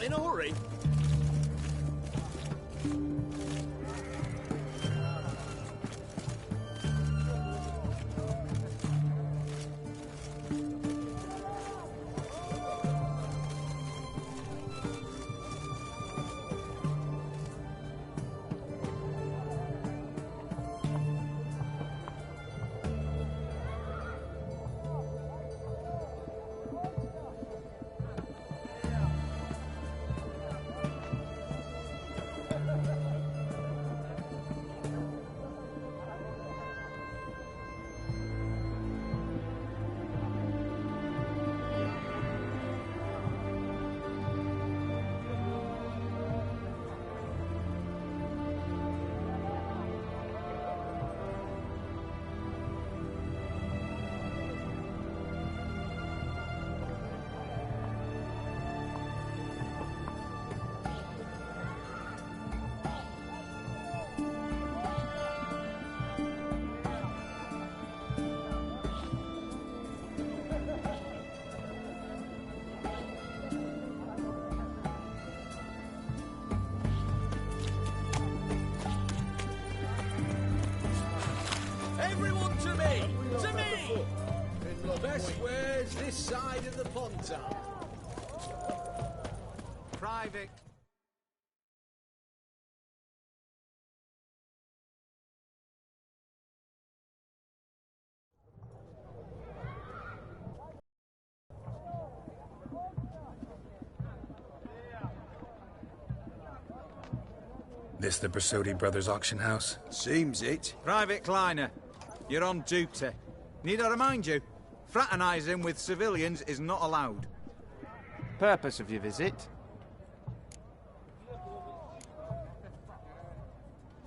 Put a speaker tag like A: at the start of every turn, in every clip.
A: In a hurry? Everyone to me! To me! Best wares this side of the Ponton. Private.
B: This the Brasodi Brothers auction house?
A: Seems it.
C: Private Kleiner, you're on duty. Need I remind you, fraternising with civilians is not allowed. Purpose of your visit?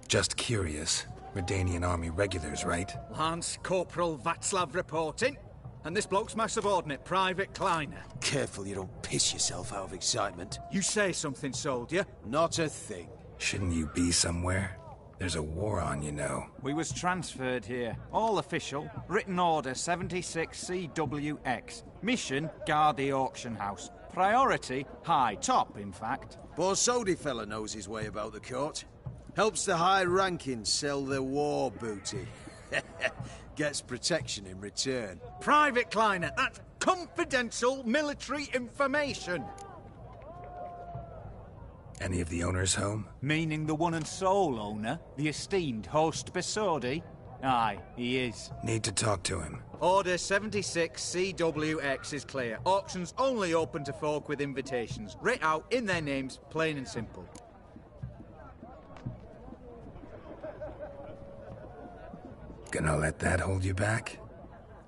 B: Just curious. Redanian army regulars, right?
C: Lance Corporal Václav reporting. And this bloke's my subordinate, Private Kleiner.
A: Careful you don't piss yourself out of excitement.
C: You say something, soldier?
A: Not a thing.
B: Shouldn't you be somewhere? There's a war on, you know.
C: We was transferred here. All official. Written order 76CWX. Mission, guard the auction house. Priority, high top, in fact.
A: Borsodi fella knows his way about the court. Helps the high-rankings sell their war booty. Gets protection in return.
C: Private Kleiner, that's confidential military information.
B: Any of the owners home?
C: Meaning the one and sole owner, the esteemed host Besodi? Aye, he is.
B: Need to talk to him.
C: Order 76CWX is clear. Auctions only open to folk with invitations. Writ out in their names, plain and simple.
B: Gonna let that hold you back?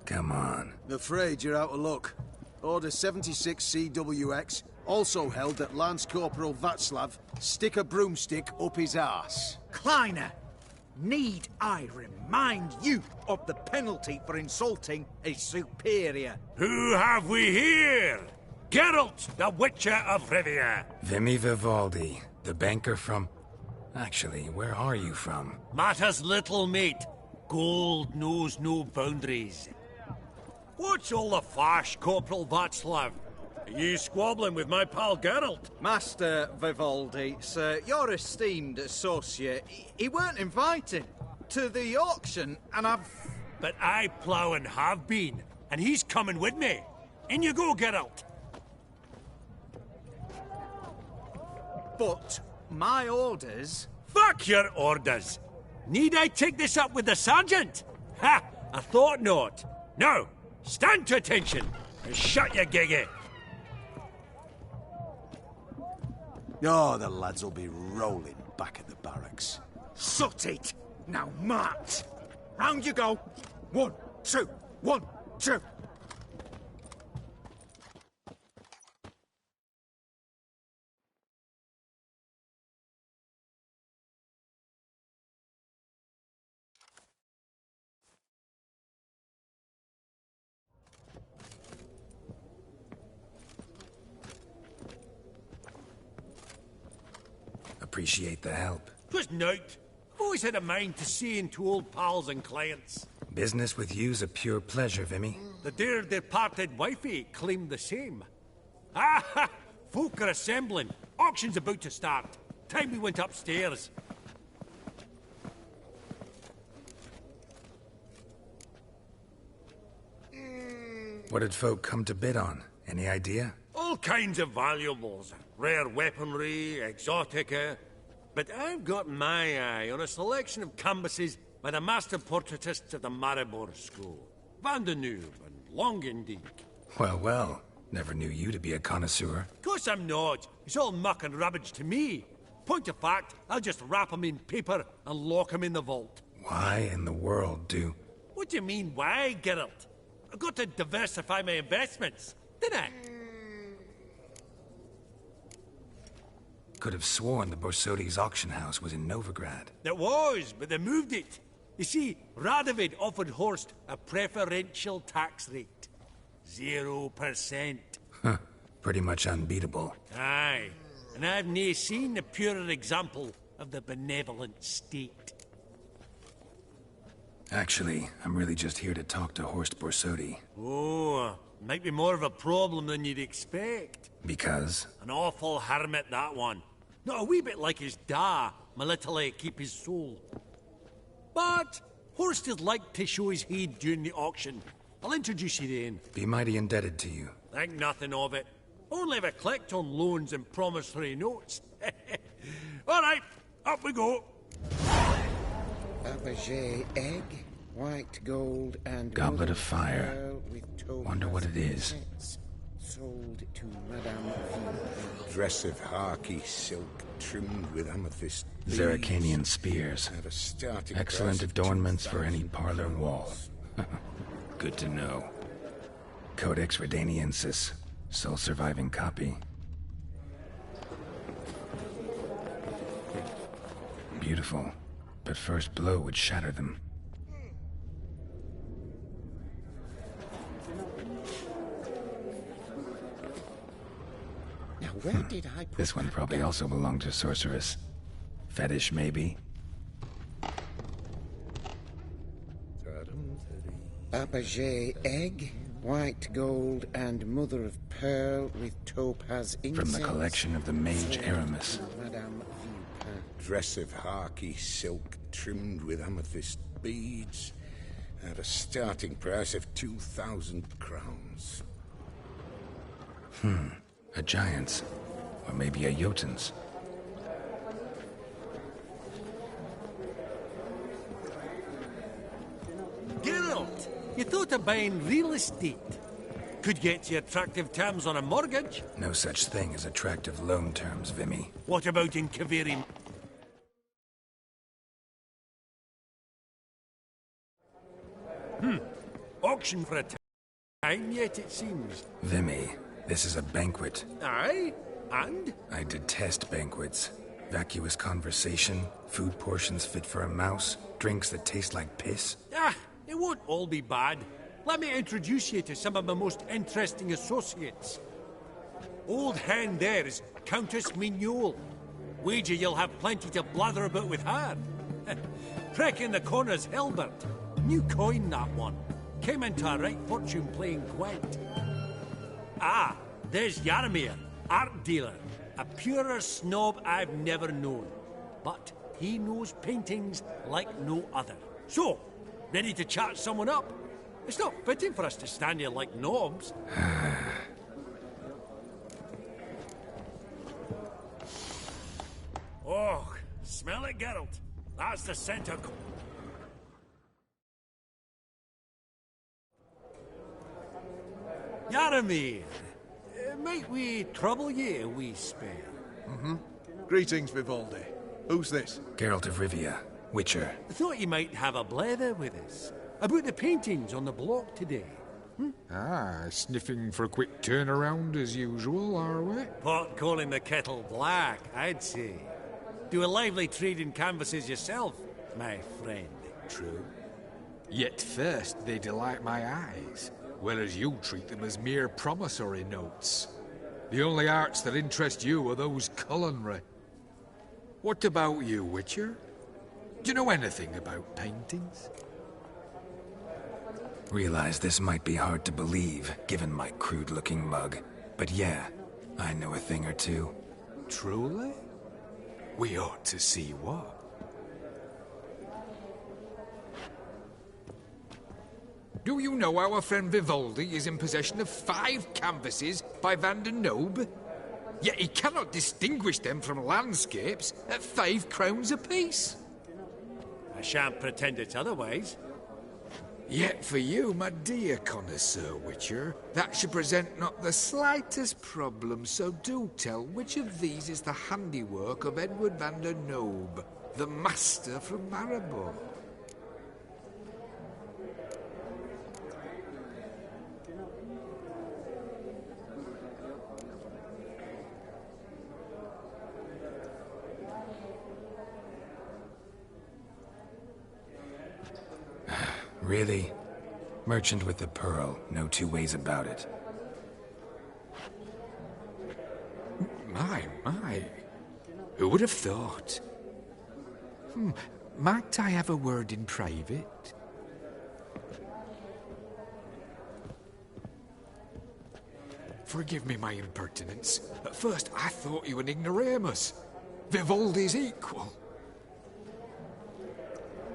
B: Come on.
A: Afraid you're out of luck. Order 76CWX, also held that Lance Corporal Václav stick a broomstick up his arse.
C: Kleiner, need I remind you of the penalty for insulting a superior?
D: Who have we here? Geralt, the Witcher of Rivia.
B: Vimy Vivaldi, the banker from... Actually, where are you from?
D: Matters little, mate. Gold knows no boundaries. What's all the fash, Corporal Václav? Are you squabbling with my pal Geralt?
C: Master Vivaldi, sir, your esteemed associate, he weren't invited to the auction, and I've...
D: But I plough and have been, and he's coming with me. In you go, Geralt.
C: But my orders...
D: Fuck your orders! Need I take this up with the sergeant? Ha! I thought not. Now, stand to attention and shut your giggy.
A: Oh, the lads will be rolling back at the barracks.
C: Shut it! Now march! Round you go! 1, 2, 1, 2!
B: Appreciate the help.
D: 'Twas nowt. I've always had a mind to seeing to old pals and clients.
B: Business with you's a pure pleasure, Vimy.
D: The dear departed wifey claimed the same. Ah ha! Folk are assembling. Auction's about to start. Time we went upstairs.
B: What did folk come to bid on? Any idea?
D: All kinds of valuables. Rare weaponry, exotica. But I've got my eye on a selection of canvases by the master portraitists of the Maribor School. Van de Noob and Longendijk.
B: Well, well. Never knew you to be a connoisseur.
D: Of course I'm not. It's all muck and rubbish to me. Point of fact, I'll just wrap 'em in paper and lock 'em in the vault.
B: Why in the world do...
D: What do you mean, why, Geralt? I've got to diversify my investments, didn't I?
B: Could have sworn the Borsodi's auction house was in Novigrad.
D: It was, but they moved it. You see, Radovid offered Horst a preferential tax rate. 0%.
B: Huh. Pretty much unbeatable.
D: Aye. And I've nae seen a purer example of the benevolent state.
B: Actually, I'm really just here to talk to Horst Borsodi.
D: Oh, might be more of a problem than you'd expect.
B: Because?
D: An awful hermit, that one. Not a wee bit like his da, my little keep his soul. But Horst is like to show his heed during the auction. I'll introduce you then.
B: Be mighty indebted to you.
D: Think nothing of it. Only if I collect on loans and promissory notes. All right, up we go.
E: Fabergé egg, white gold, and
B: Goblet of fire. Wonder what it is.
E: Sold to Madame V.
F: Dress of harky silk trimmed with amethyst.
B: Zerrikanian spears.
F: At a starting
B: Excellent
F: price of
B: adornments for any
F: 2,000
B: parlor wall.
F: crowns.
B: Good to know. Codex Redaniensis. Sole surviving copy. Beautiful. But first blow would shatter them.
E: Now where did I put
B: This one
E: that
B: probably
E: gun?
B: also belonged to Sorceress. Fetish, maybe?
E: Fabergé egg, white gold, and mother of pearl with topaz incense.
B: From the collection of the Mage Aramis.
E: Madame V.
F: Dress of harky silk trimmed with amethyst beads. At a starting price of 2,000 crowns.
B: A giant's. Or maybe a Jotun's.
D: Geralt, you thought of buying real estate. Could get you attractive terms on a mortgage.
B: No such thing as attractive loan terms, Vimy.
D: What about in Kaviri? Auction for a time yet, it seems.
B: Vimy, this is a banquet.
D: Aye, and?
B: I detest banquets. Vacuous conversation, food portions fit for a mouse, drinks that taste like piss.
D: Ah, it won't all be bad. Let me introduce you to some of my most interesting associates. Old hen there is Countess Mignol. Wager you'll have plenty to blather about with her. Prick in the corner's Hilbert. New coin, that one. Came into a right fortune playing Gwent. Ah, there's Yarmir, art dealer. A purer snob I've never known. But he knows paintings like no other. So, ready to chat someone up? It's not fitting for us to stand here like knobs. Oh, smell it, Geralt. That's the center. Yaramir, might we trouble ye a wee spell?
G: Greetings, Vivaldi. Who's this?
B: Geralt of Rivia, Witcher.
D: I thought you might have a blather with us about the paintings on the block today.
H: Ah, sniffing for a quick turnaround as usual, are we?
D: Pot calling the kettle black, I'd say. Do a lively trade in canvases yourself, my friend.
H: True. Yet first they delight my eyes, whereas you treat them as mere promissory notes. The only arts that interest you are those culinary. What about you, Witcher? Do you know anything about paintings?
B: Realize this might be hard to believe, given my crude-looking mug. But yeah, I know a thing or two.
H: Truly? We ought to see what. Do you know our friend Vivaldi is in possession of 5 canvases by Van der Nobe? Yet he cannot distinguish them from landscapes at 5 crowns apiece.
D: I shan't pretend it's otherwise.
H: Yet for you, my dear connoisseur Witcher, that should present not the slightest problem, so do tell which of these is the handiwork of Edward van der Nobe, the master from Maribor.
B: Really? Merchant with the pearl, no two ways about it.
H: My. Who would have thought? Might I have a word in private? Forgive me my impertinence. At first I thought you an ignoramus. Vivaldi's equal.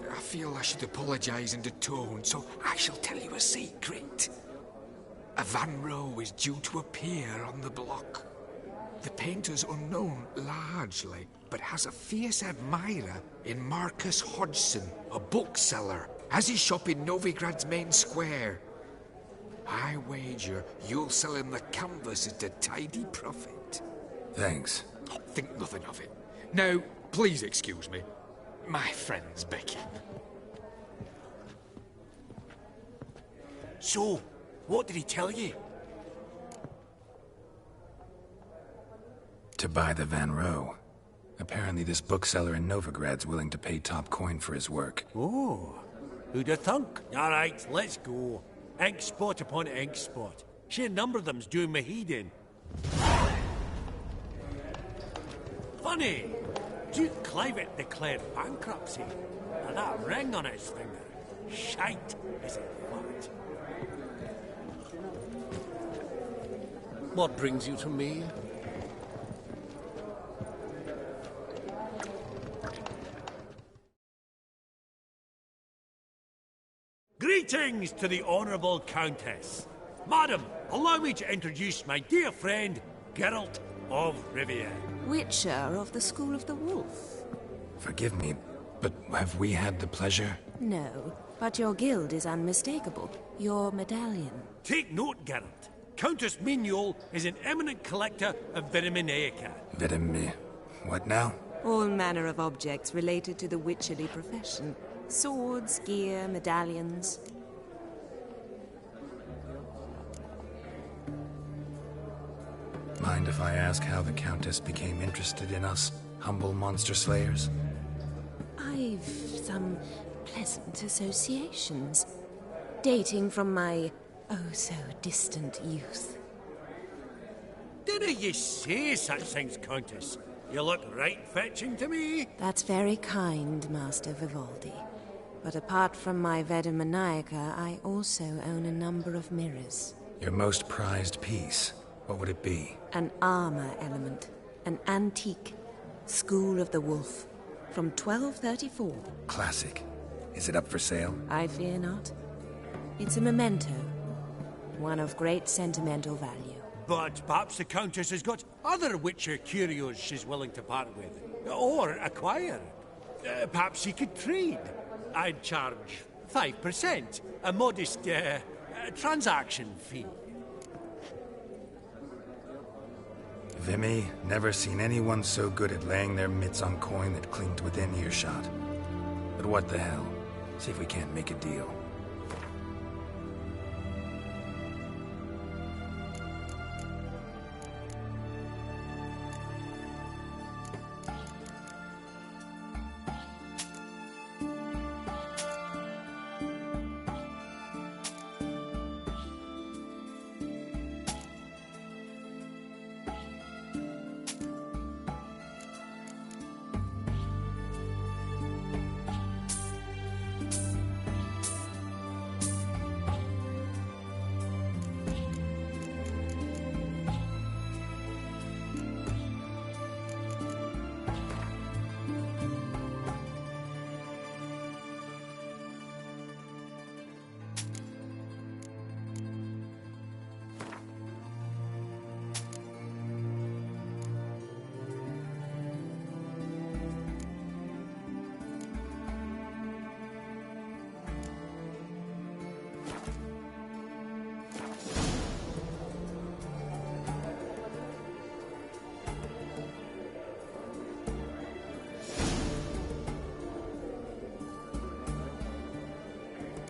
H: I feel I should apologize and atone, so I shall tell you a secret. A Van Row is due to appear on the block. The painter's unknown, largely, but has a fierce admirer in Marcus Hodgson, a bookseller, has his shop in Novigrad's main square. I wager you'll sell him the canvas at a tidy profit.
B: Thanks.
H: Oh, think nothing of it. Now, please excuse me. My friend's beckon.
D: So, what did he tell you?
B: To buy the Van Row. Apparently this bookseller in Novigrad's willing to pay top coin for his work.
D: Oh, who'd have thunk? All right, let's go. Ink spot upon ink spot. Sheer number of them's doing me heed in. Funny, Duke Clivet declared bankruptcy. And that ring on his finger. Shite, is it fact? What brings you to me? Greetings to the Honourable Countess. Madam, allow me to introduce my dear friend, Geralt of Rivia.
I: Witcher of the School of the Wolf.
B: Forgive me, but have we had the pleasure?
I: No, but your guild is unmistakable. Your medallion.
D: Take note, Geralt. Countess Mignoul is an eminent collector of Vitaminaica.
B: What now?
I: All manner of objects related to the witcherly profession. Swords, gear, medallions.
B: Mind if I ask how the Countess became interested in us, humble monster slayers?
I: I've some pleasant associations, dating from my oh-so-distant youth.
D: Dinna ye say such things, Countess? You look right fetching to me.
I: That's very kind, Master Vivaldi. But apart from my Vitaminaica, I also own a number of mirrors.
B: Your most prized piece, what would it be?
I: An armor element. An antique. School of the Wolf. From 1234.
B: Classic. Is it up for sale?
I: I fear not. It's a memento. One of great sentimental value.
D: But perhaps the Countess has got other Witcher curios she's willing to part with. Or acquire. Perhaps she could trade. I'd charge 5%. A modest, transaction fee.
B: Vimy, never seen anyone so good at laying their mitts on coin that clinked within earshot. But what the hell? See if we can't make a deal.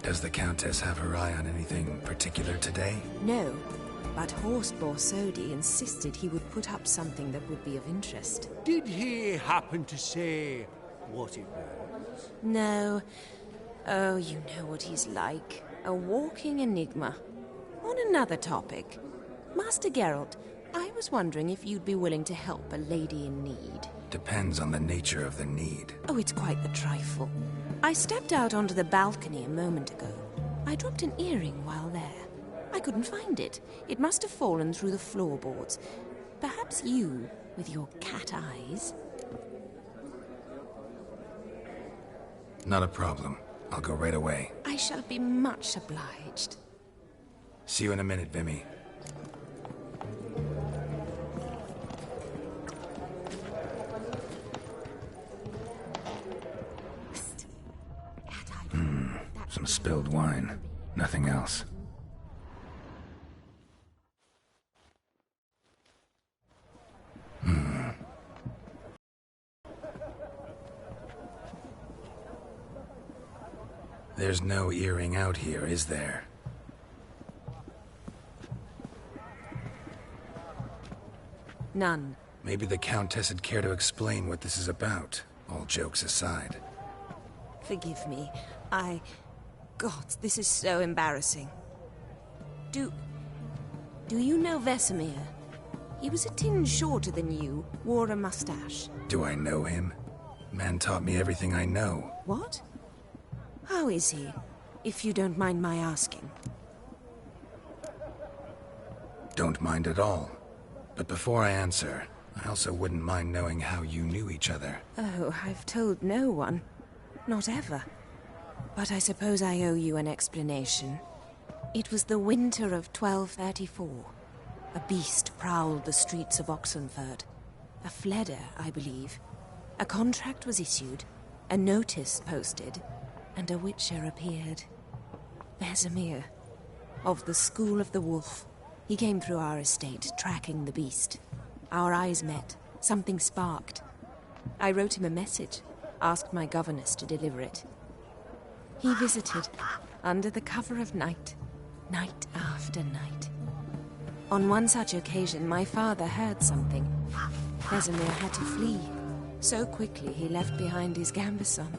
B: Does the Countess have her eye on anything particular today?
I: No, but Horst Borsodi insisted he would put up something that would be of interest.
D: Did he happen to say what it was?
I: No. Oh, you know what he's like. A walking enigma. On another topic, Master Geralt, I was wondering if you'd be willing to help a lady in need.
B: Depends on the nature of the need.
I: Oh, it's quite the trifle. I stepped out onto the balcony a moment ago. I dropped an earring while there. I couldn't find it. It must have fallen through the floorboards. Perhaps you, with your cat eyes...
B: Not a problem. I'll go right away.
I: I shall be much obliged.
B: See you in a minute, Vimy. Some spilled wine. Nothing else. There's no earring out here, is there?
I: None.
B: Maybe the Countess would care to explain what this is about, all jokes aside.
I: Forgive me. God, this is so embarrassing. Do you know Vesemir? He was a tinge shorter than you, wore a mustache.
B: Do I know him? Man taught me everything I know.
I: What? How is he, if you don't mind my asking?
B: Don't mind at all. But before I answer, I also wouldn't mind knowing how you knew each other.
I: Oh, I've told no one. Not ever. But I suppose I owe you an explanation. It was the winter of 1234. A beast prowled the streets of Oxenford. A fledder, I believe. A contract was issued, a notice posted, and a witcher appeared. Vesemir, of the School of the Wolf. He came through our estate, tracking the beast. Our eyes met. Something sparked. I wrote him a message, asked my governess to deliver it. He visited, under the cover of night, night after night. On one such occasion, my father heard something. Vesemir had to flee. So quickly, he left behind his gambeson.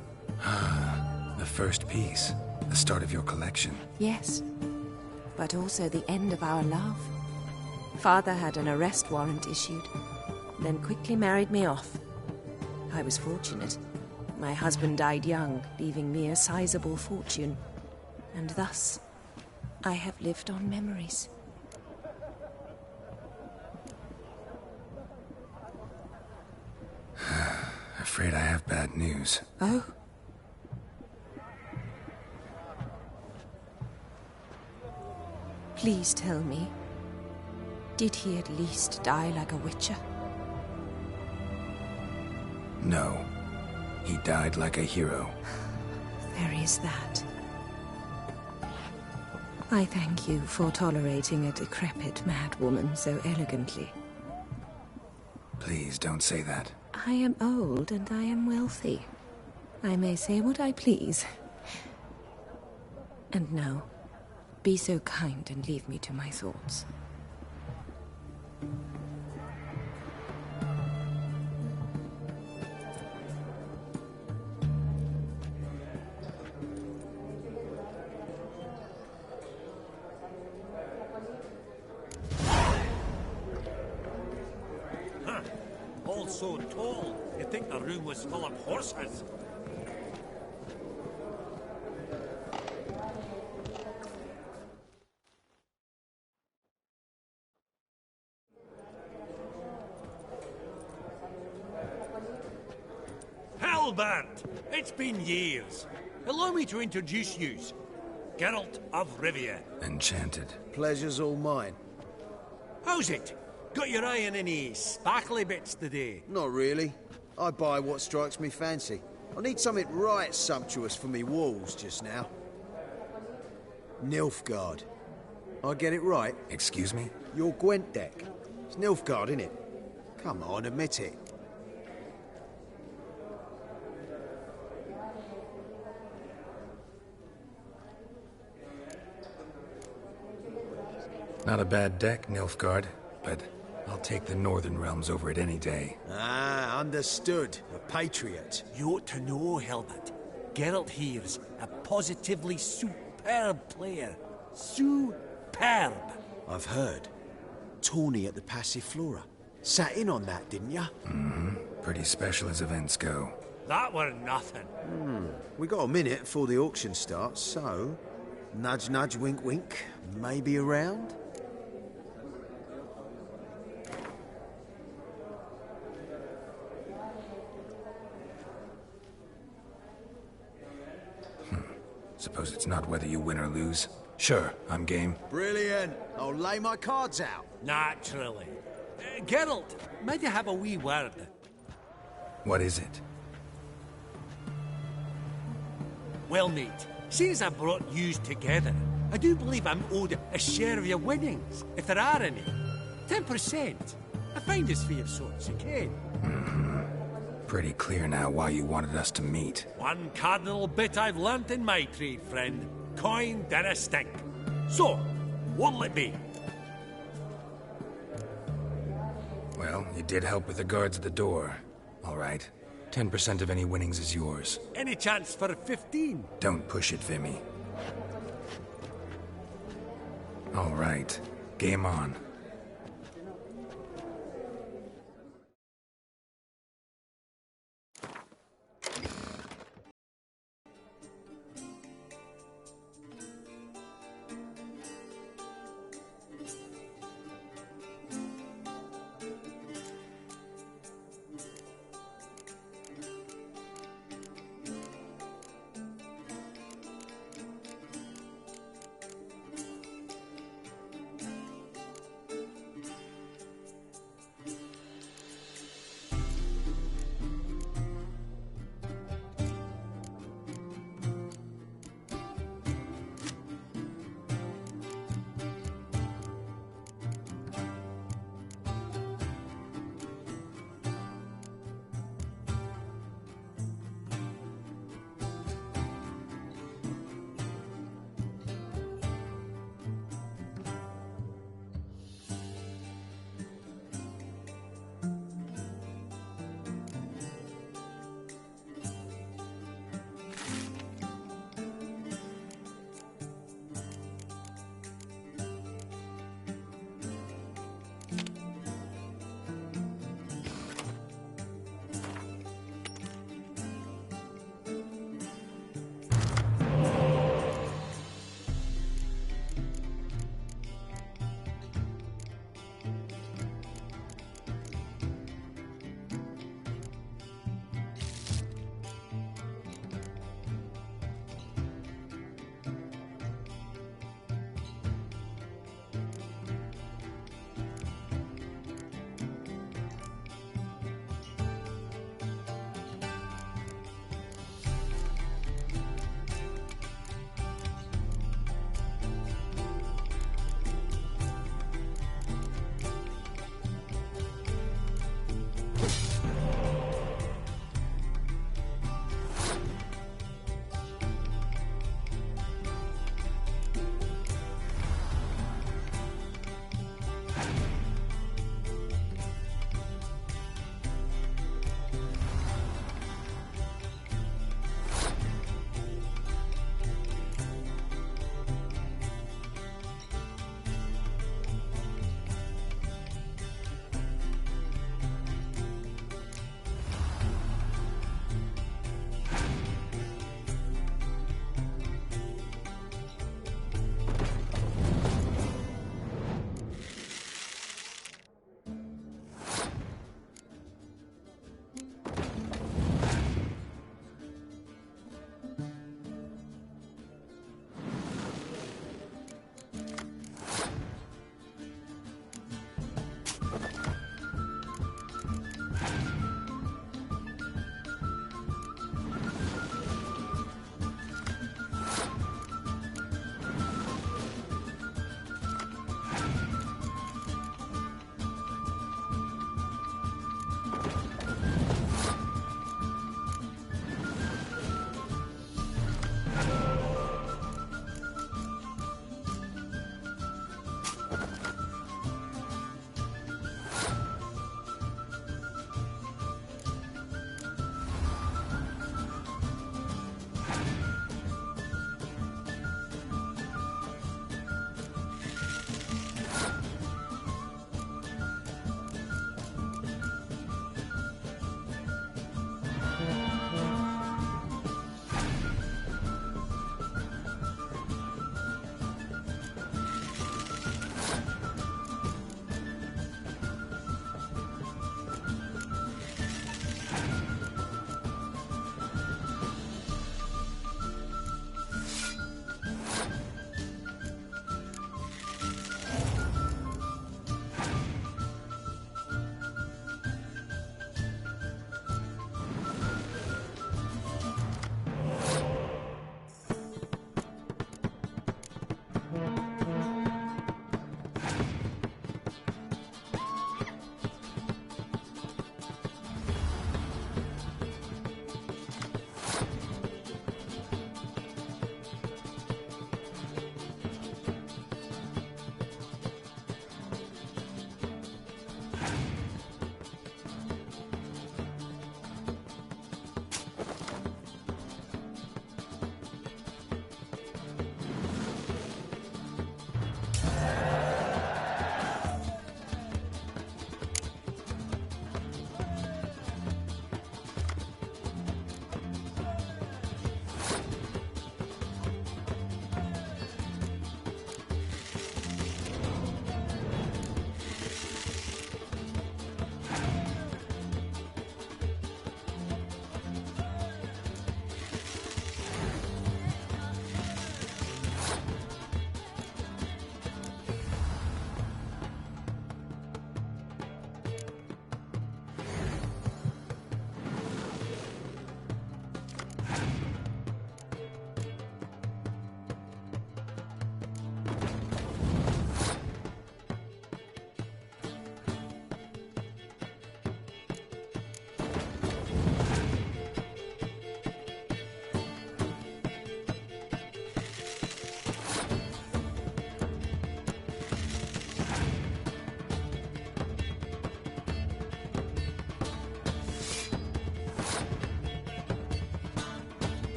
B: The first piece. The start of your collection.
I: Yes, but also the end of our love. Father had an arrest warrant issued, then quickly married me off. I was fortunate. My husband died young, leaving me a sizable fortune. And thus, I have lived on memories.
B: Afraid I have bad news.
I: Oh? Please tell me, did he at least die like a witcher?
B: No. He died like a hero.
I: There is that. I thank you for tolerating a decrepit madwoman so elegantly.
B: Please don't say that.
I: I am old and I am wealthy. I may say what I please. And now, be so kind and leave me to my thoughts.
D: All so tall, you'd think the room was full of horses. Halbert! It's been years. Allow me to introduce yous. Geralt of Rivia.
B: Enchanted.
A: Pleasure's all mine.
D: How's it? Got your eye on any sparkly bits today?
A: Not really. I buy what strikes me fancy. I need something right sumptuous for me walls just now. Nilfgaard. I get it right?
B: Excuse me?
A: Your Gwent deck. It's Nilfgaard, innit? Come on, admit it.
B: Not a bad deck, Nilfgaard, but I'll take the Northern Realms over it any day.
A: Ah, understood. A patriot.
D: You ought to know, Helmut. Geralt here's a positively superb player. Superb.
A: I've heard. Tawny at the Passiflora. Sat in on that, didn't ya?
B: Mm-hmm. Pretty special as events go.
D: That were nothing.
A: We got a minute before the auction starts, so... Nudge, nudge, wink, wink. Maybe around?
B: Suppose it's not whether you win or lose. Sure, I'm game.
A: Brilliant. I'll lay my cards out.
D: Naturally. Geralt, might I have a wee word?
B: What is it?
D: Well, mate, seeing as I brought yous together, I do believe I'm owed a share of your winnings, if there are any. 10%. A finder's fee of sorts, you can.
B: Pretty clear now why you wanted us to meet.
D: One cardinal bit I've learnt in my trade, friend. Coin dinna stink. So, what'll it be?
B: Well, you did help with the guards at the door. All right. 10% of any winnings is yours.
D: Any chance for 15?
B: Don't push it, Vimy. All right. Game on.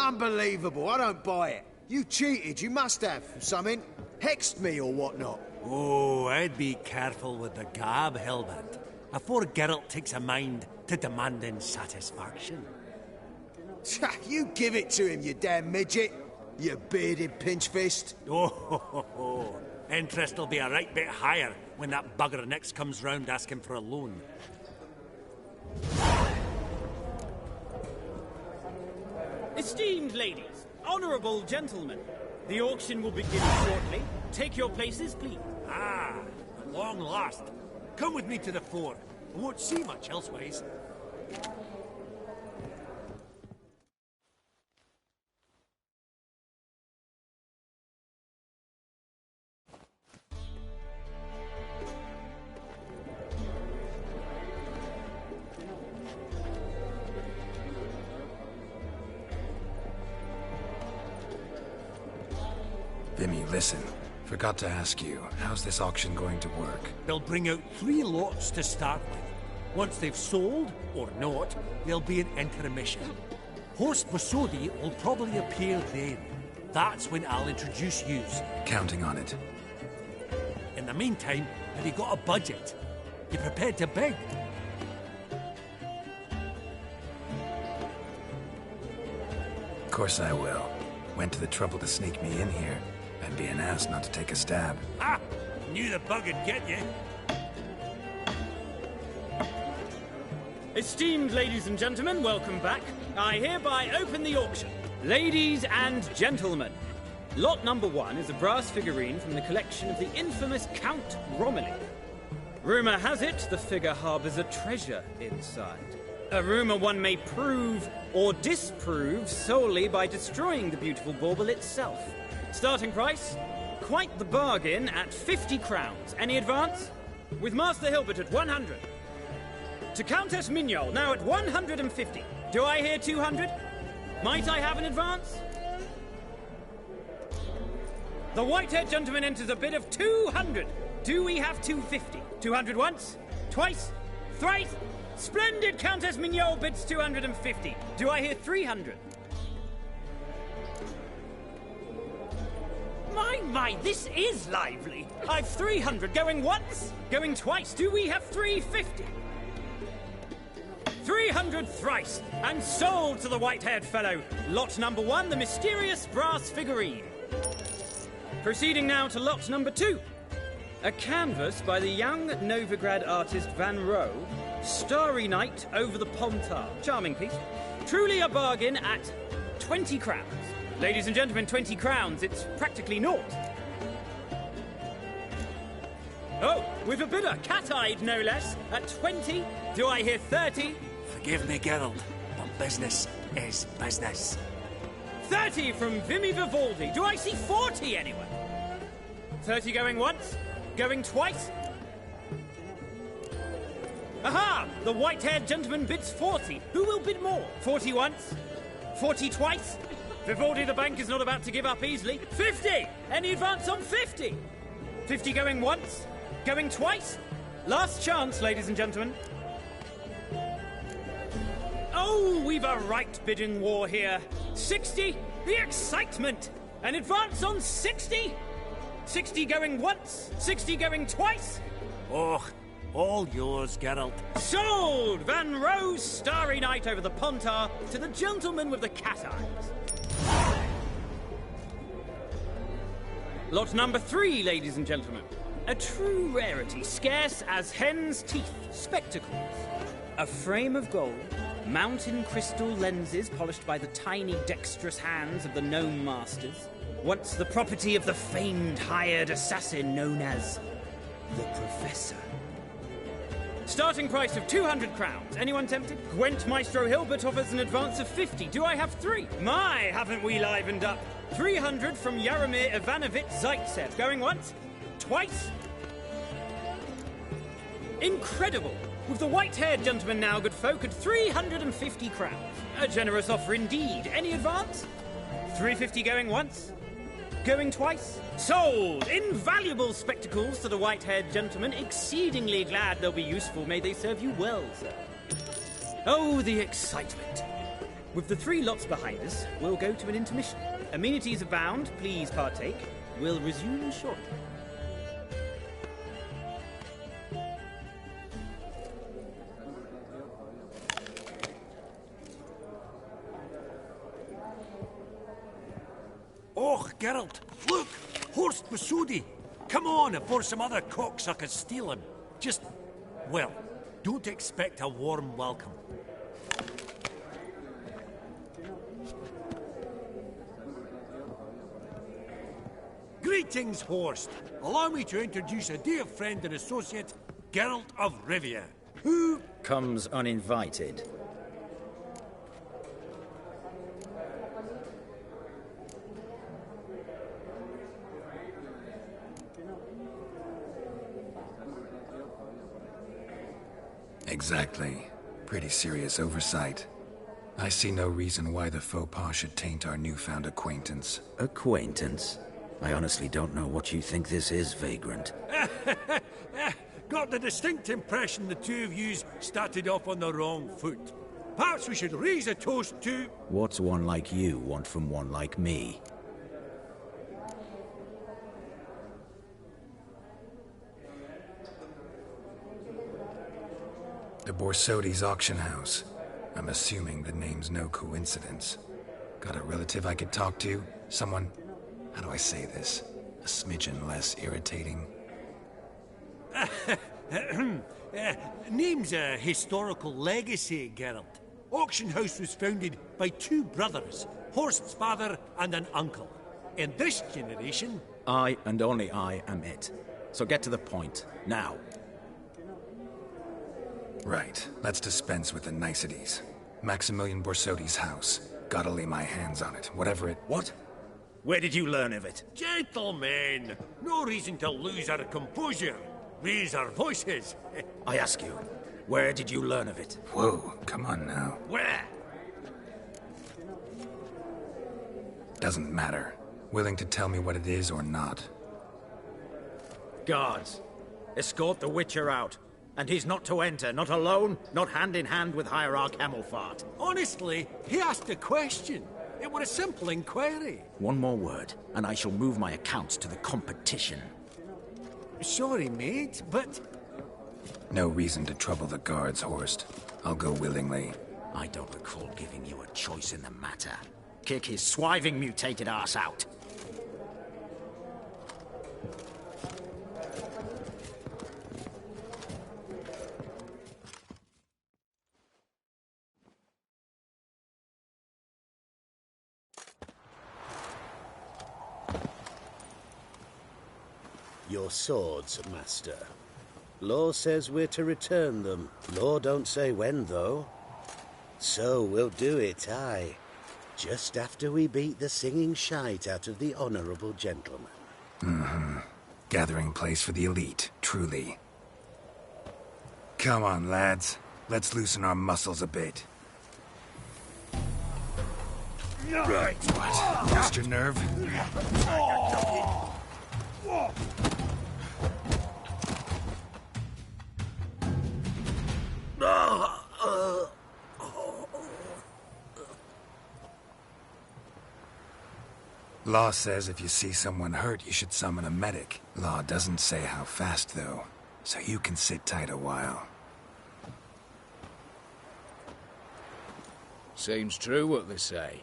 A: Unbelievable, I don't buy it. You cheated, you must have, something. Hexed me or whatnot.
D: Oh, I'd be careful with the gab, Hilbert. Afore Geralt takes a mind to demanding satisfaction.
A: You give it to him, you damn midget. You bearded pinchfist.
D: Oh, interest will be a right bit higher when that bugger next comes round asking for a loan.
J: Esteemed ladies, honourable gentlemen, the auction will begin shortly. Take your places, please.
D: Ah, at long last. Come with me to the fore. I won't see much elsewise.
B: Vimy, listen. Forgot to ask you, how's this auction going to work?
D: They'll bring out 3 lots to start with. Once they've sold, or not, there'll be an intermission. Horse Bosodi will probably appear then. That's when I'll introduce yous.
B: Counting on it.
D: In the meantime, have you got a budget? You prepared to beg?
B: Of course I will. Went to the trouble to sneak me in here. I'd be an ass not to take a stab.
D: Ah! Knew the bug'd get you.
J: Esteemed ladies and gentlemen, welcome back. I hereby open the auction. Ladies and gentlemen, lot number 1 is a brass figurine from the collection of the infamous Count Romilly. Rumour has it the figure harbours a treasure inside. A rumour one may prove or disprove solely by destroying the beautiful bauble itself. Starting price? Quite the bargain at 50 crowns. Any advance? With Master Hilbert at 100. To Countess Mignol, now at 150. Do I hear 200? Might I have an advance? The white-haired gentleman enters a bid of 200. Do we have 250? 200 once? Twice? Thrice? Splendid Countess Mignol bids 250. Do I hear 300? My, this is lively. I've 300 going once, going twice. Do we have 350? 300 thrice, and sold to the white-haired fellow. Lot number 1, the mysterious brass figurine. Proceeding now to lot number 2. A canvas by the young Novigrad artist Van Rohe, Starry Night over the Pontar. Charming piece. Truly a bargain at 20 crowns. Ladies and gentlemen, 20 crowns, it's practically naught. Oh, with a bidder, cat-eyed no less, at 20. Do I hear 30?
D: Forgive me, Geralt, but business is business.
J: 30 from Vimy Vivaldi. Do I see 40 anywhere? 30 going once? Going twice? Aha! The white-haired gentleman bids 40. Who will bid more? 40 once? 40 twice? Vivaldi the bank is not about to give up easily. 50! Any advance on 50? 50 going once? Going twice? Last chance, ladies and gentlemen. Oh, we've a right bidding war here. 60? The excitement! An advance on 60? 60 going once? 60 going twice?
D: Oh, all yours, Geralt.
J: Sold! Van Rohe's Starry Night over the Pontar to the gentleman with the cat eyes. Lot number 3, ladies and gentlemen. A true rarity, scarce as hen's teeth. Spectacles. A frame of gold, mountain crystal lenses polished by the tiny dexterous hands of the gnome masters. Once the property of the famed hired assassin known as the Professor. Starting price of 200 crowns. Anyone tempted? Gwent Maestro Hilbert offers an advance of 50. Do I have 3? My, haven't we livened up? 300 from Yaromir Ivanovich Zaitsev. Going once? Twice? Incredible! With the white-haired gentleman now, good folk, at 350 crowns. A generous offer indeed. Any advance? 350 going once? Going twice? Sold! Invaluable spectacles to the white-haired gentleman. Exceedingly glad they'll be useful. May they serve you well, sir. Oh, the excitement. With the 3 lots behind us, we'll go to an intermission. Amenities abound, please partake. We'll resume shortly.
D: Oh, Geralt, look! Horst Masudi! Come on before some other cocksuckers steal him. Just, well, don't expect a warm welcome. Greetings, Horst. Allow me to introduce a dear friend and associate, Geralt of Rivia, who
K: comes uninvited.
B: Exactly. Pretty serious oversight. I see no reason why the faux pas should taint our newfound acquaintance.
K: Acquaintance? I honestly don't know what you think this is, Vagrant.
D: Got the distinct impression the two of yous started off on the wrong foot. Perhaps we should raise a toast to...
K: What's one like you want from one like me?
B: The Borsodi's auction house. I'm assuming the name's no coincidence. Got a relative I could talk to? Someone, how do I say this? A smidgen less irritating.
D: Name's a historical legacy, Geralt. Auction house was founded by 2 brothers, Horst's father and an uncle. In this generation...
K: I, and only I, am it. So get to the point, now.
B: Right, let's dispense with the niceties. Maximilian Borsodi's house. Gotta lay my hands on it, whatever it...
K: What? Where did you learn of it?
D: Gentlemen, no reason to lose our composure. Raise our voices.
K: I ask you, where did you learn of it?
B: Whoa, come on now.
D: Where?
B: Doesn't matter. Willing to tell me what it is or not.
K: Guards, escort the Witcher out. And he's not to enter, not alone, not hand in hand with Hierarch Hemelfart.
D: Honestly, he asked a question. It was a simple inquiry.
K: One more word, and I shall move my accounts to the competition.
D: Sorry, mate, but...
B: No reason to trouble the guards, Horst. I'll go willingly.
K: I don't recall giving you a choice in the matter. Kick his swiving mutated ass out.
L: Your swords, Master. Law says we're to return them. Law don't say when, though. So we'll do it, aye. Just after we beat the singing shite out of the honourable gentleman.
B: Mm-hmm. Gathering place for the elite, truly. Come on, lads. Let's loosen our muscles a bit. Right. What? Lost your nerve? Law says if you see someone hurt, you should summon a medic. Law doesn't say how fast, though, so you can sit tight a while.
M: Seems true what they say.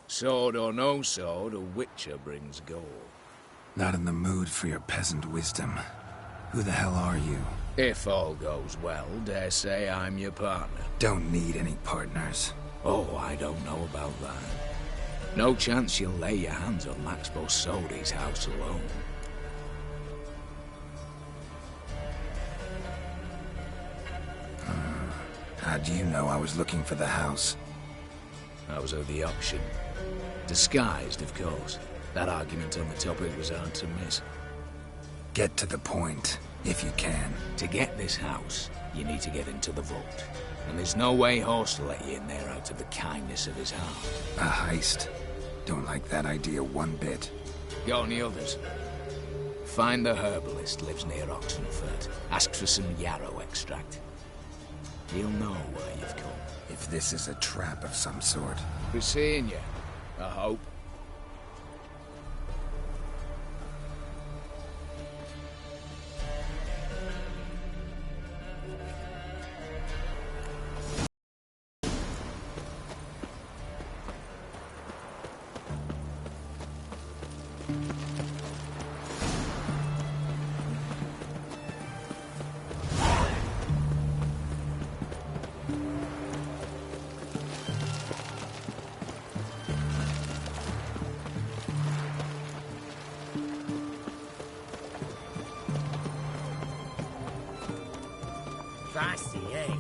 M: Sword or no sword, a Witcher brings gold.
B: Not in the mood for your peasant wisdom. Who the hell are you?
M: If all goes well, dare say I'm your partner.
B: Don't need any partners.
M: Oh, I don't know about that. No chance you'll lay your hands on Max Borsodi's house alone.
B: How do you know I was looking for the house?
M: I was at the auction. Disguised, of course. That argument on the topic was hard to miss.
B: Get to the point, if you can.
M: To get this house, you need to get into the vault. And there's no way Horst will let you in there out of the kindness of his heart.
B: A heist. Don't like that idea one bit.
M: Got any others? Find the herbalist lives near Oxenfurt. Ask for some yarrow extract. He'll know why you've come.
B: If this is a trap of some sort.
M: Be seeing you, I hope.
K: Fancy, eh?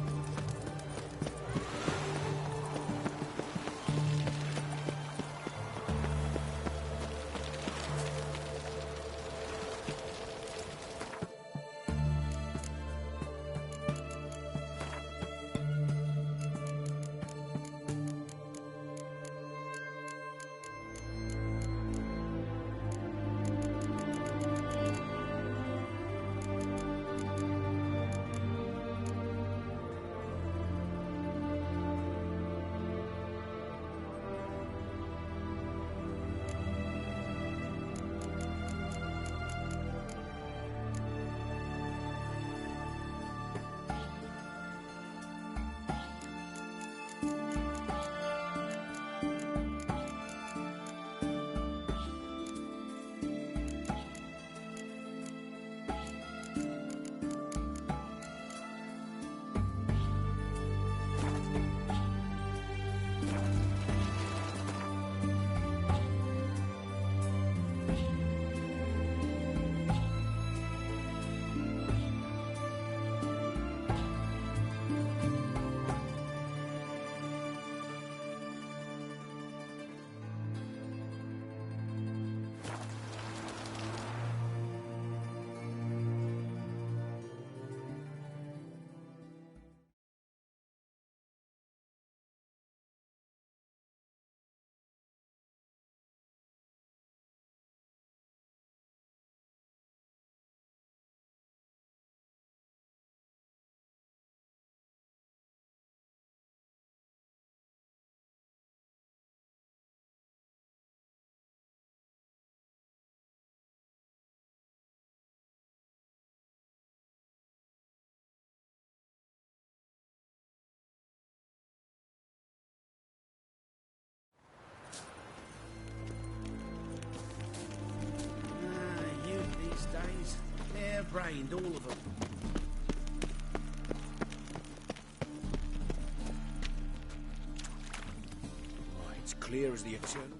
K: Days. Hair-brained, all of them. Oh, it's clear as the eternal.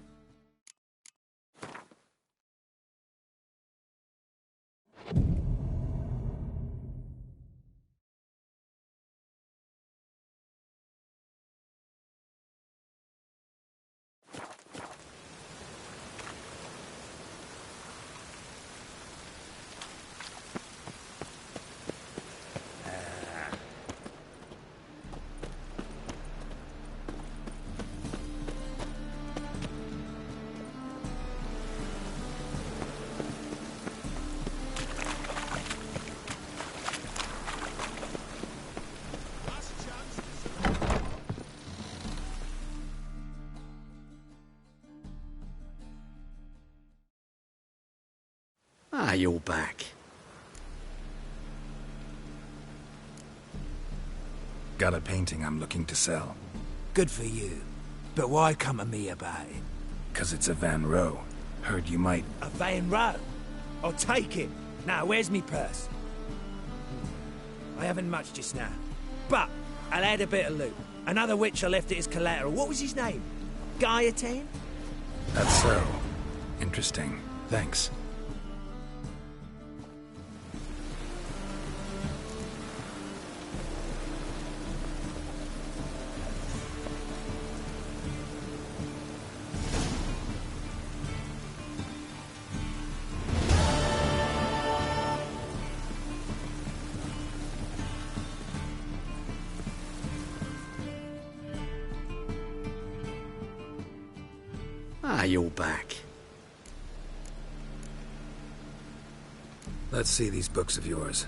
K: Ah, you're back.
B: Got a painting I'm looking to sell.
N: Good for you. But why come to me about it?
B: 'Cause it's a Van Row. Heard you might...
N: A Van Row? I'll take it. Now, where's me purse? I haven't much just now. But I'll add a bit of loot. Another witch I left it as collateral. What was his name? Gaiatan?
B: That's so. Interesting. Thanks.
K: Ah, you're back.
B: Let's see these books of yours.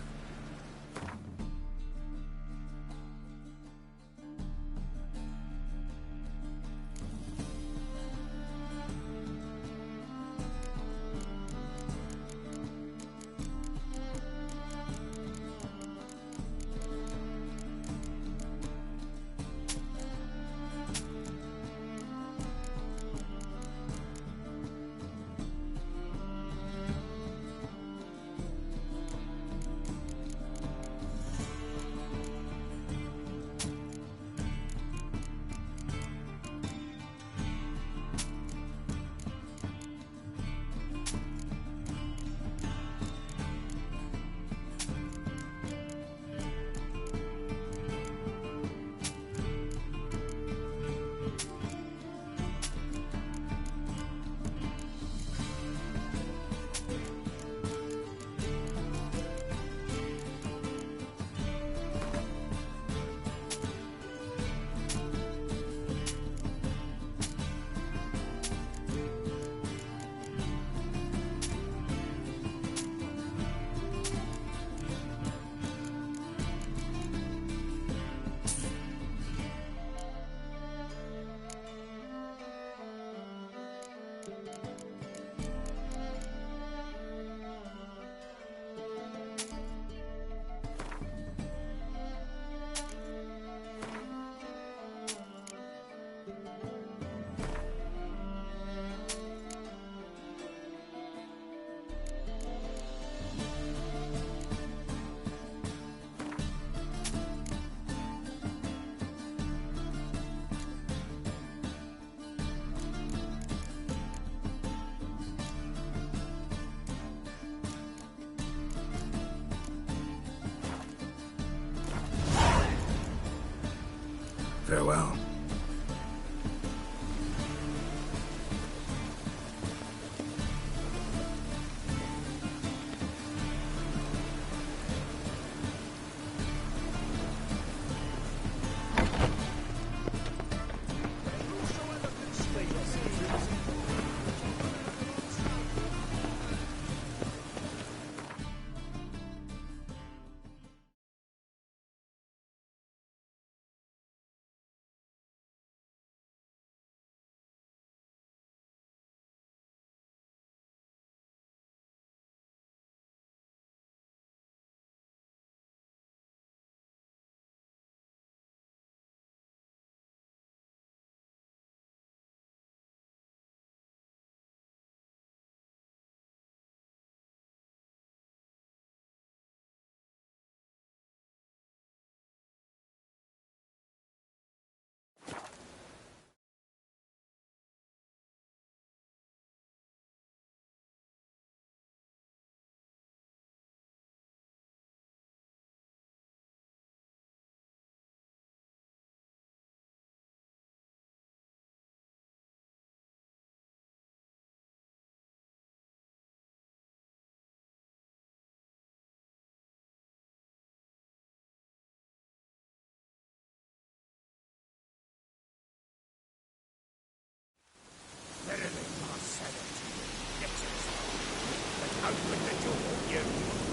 B: well.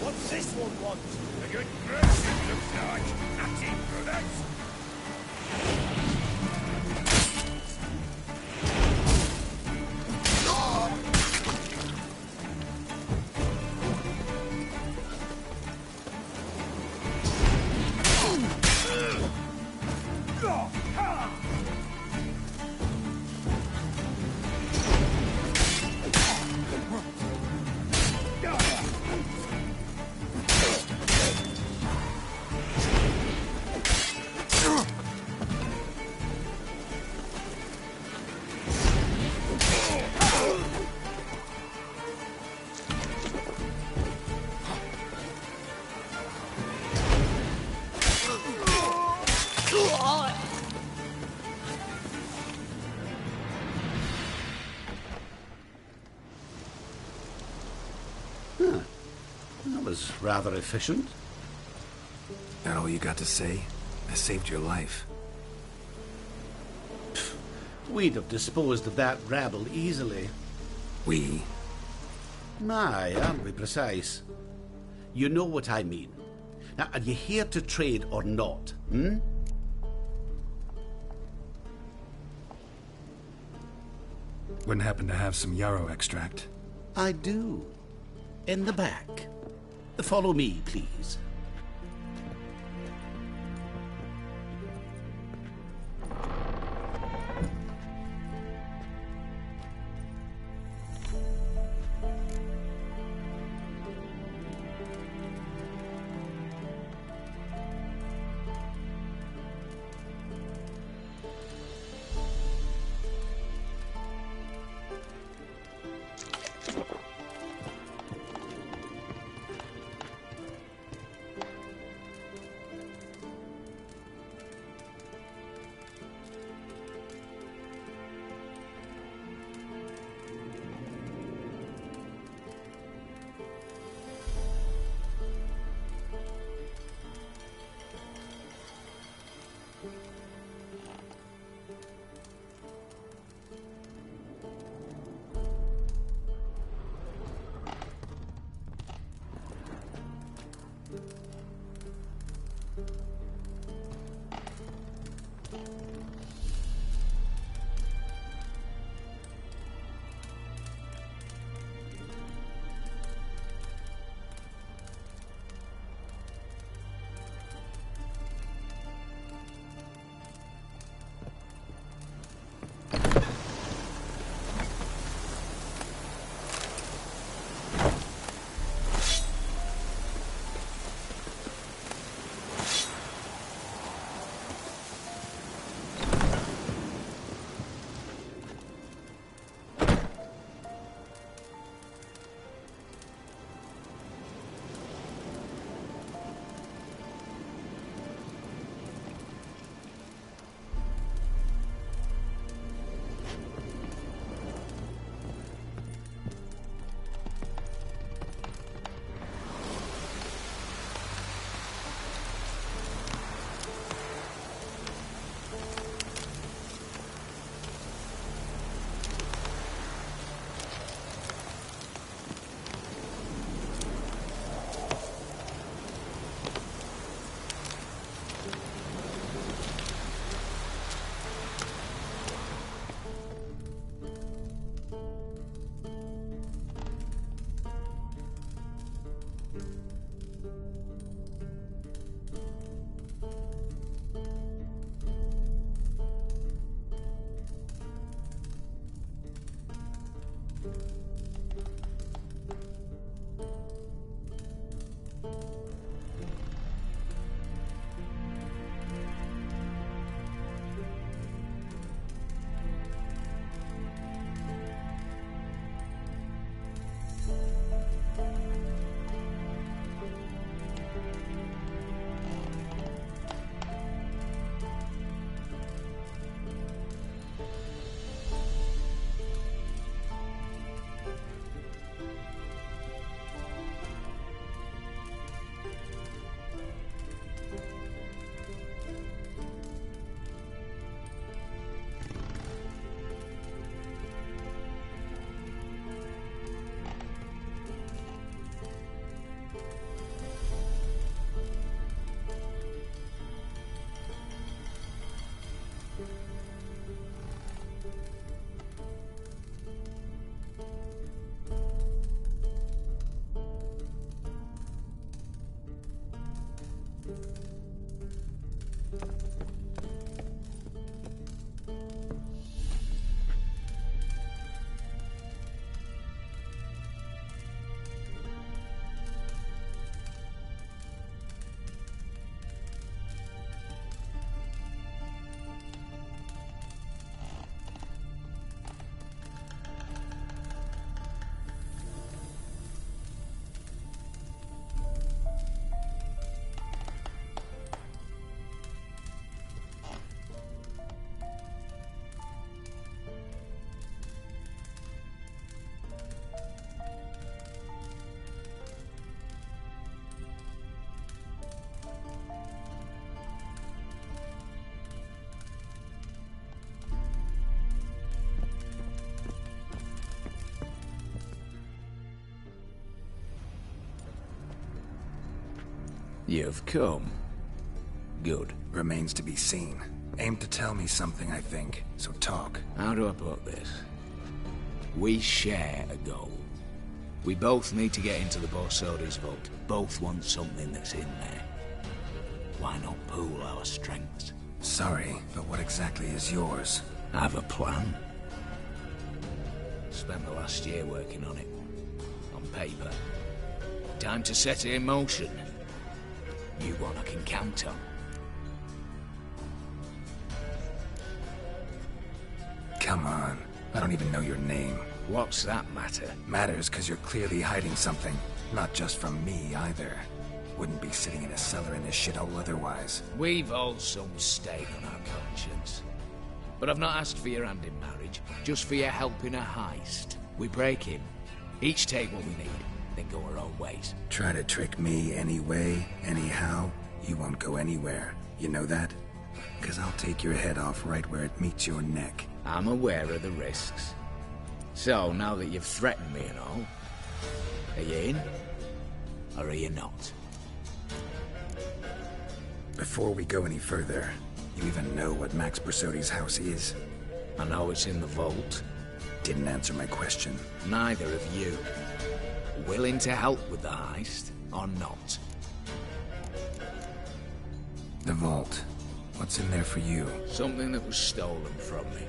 N: What's this one want?
O: A good person, looks like. Acting products.
P: That was rather efficient.
B: That all you got to say? I saved your life.
P: We'd have disposed of that rabble easily.
B: We?
P: Aye, aren't we precise? You know what I mean. Now, are you here to trade or not, hmm?
B: Wouldn't happen to have some yarrow extract?
P: I do. In the back. Follow me, please.
M: You've come. Good.
B: Remains to be seen. Aim to tell me something, I think. So talk.
M: How do I put this? We share a goal. We both need to get into the Borsodi's vault. Both want something that's in there. Why not pool our strengths?
B: Sorry, but what exactly is yours?
M: I have a plan. Spent the last year working on it. On paper. Time to set it in motion. You one I can count on.
B: Come on. I don't even know your name.
M: What's that matter?
B: Matters because you're clearly hiding something. Not just from me, either. Wouldn't be sitting in a cellar in this shithole otherwise.
M: We've all some stain on our conscience. But I've not asked for your hand in marriage, just for your help in a heist. We break him. Each take what we need, then go our own ways.
B: Try to trick me anyway, anyhow, you won't go anywhere. You know that? Because I'll take your head off right where it meets your neck.
M: I'm aware of the risks. So, now that you've threatened me and all, are you in? Or are you not?
B: Before we go any further, you even know what Max Borsodi's house is?
M: I know it's in the vault.
B: Didn't answer my question.
M: Neither of you. Willing to help with the heist, or not?
B: The vault. What's in there for you?
M: Something that was stolen from me.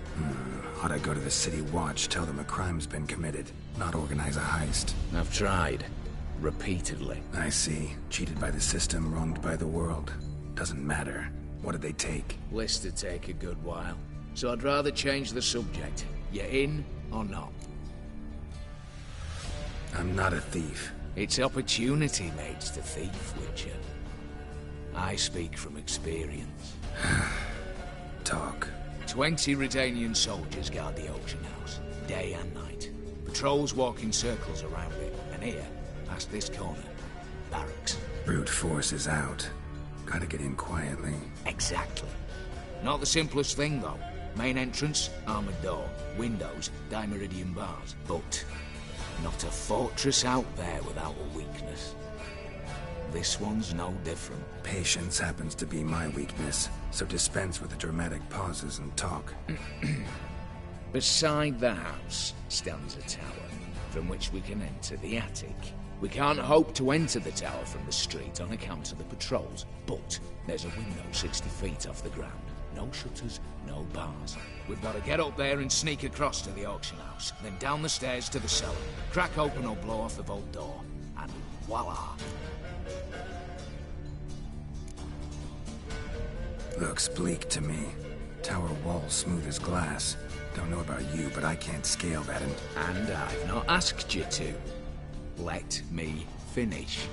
B: Ought I go to the City Watch, tell them a crime's been committed, not organize a heist?
M: I've tried. Repeatedly.
B: I see. Cheated by the system, wronged by the world. Doesn't matter. What did they take?
M: List to take a good while. So I'd rather change the subject. You in or not?
B: I'm not a thief.
M: It's opportunity makes the thief, Witcher. I speak from experience.
B: Talk.
M: 20 Redanian soldiers guard the auction house, day and night. Patrols walk in circles around it, and here, past this corner, barracks.
B: Brute force is out. Gotta get in quietly.
M: Exactly. Not the simplest thing, though. Main entrance, armored door. Windows, dimeridian bars. But not a fortress out there without a weakness. This one's no different.
B: Patience happens to be my weakness, so dispense with the dramatic pauses and talk.
M: Beside the house stands a tower, from which we can enter the attic. We can't hope to enter the tower from the street on account of the patrols, but there's a window 60 feet off the ground. No shutters, no bars. We've got to get up there and sneak across to the auction house, then down the stairs to the cellar, crack open or blow off the vault door, and voila!
B: Looks bleak to me. Tower wall smooth as glass. Don't know about you, but I can't scale that
M: And I've not asked you to. Let me finish.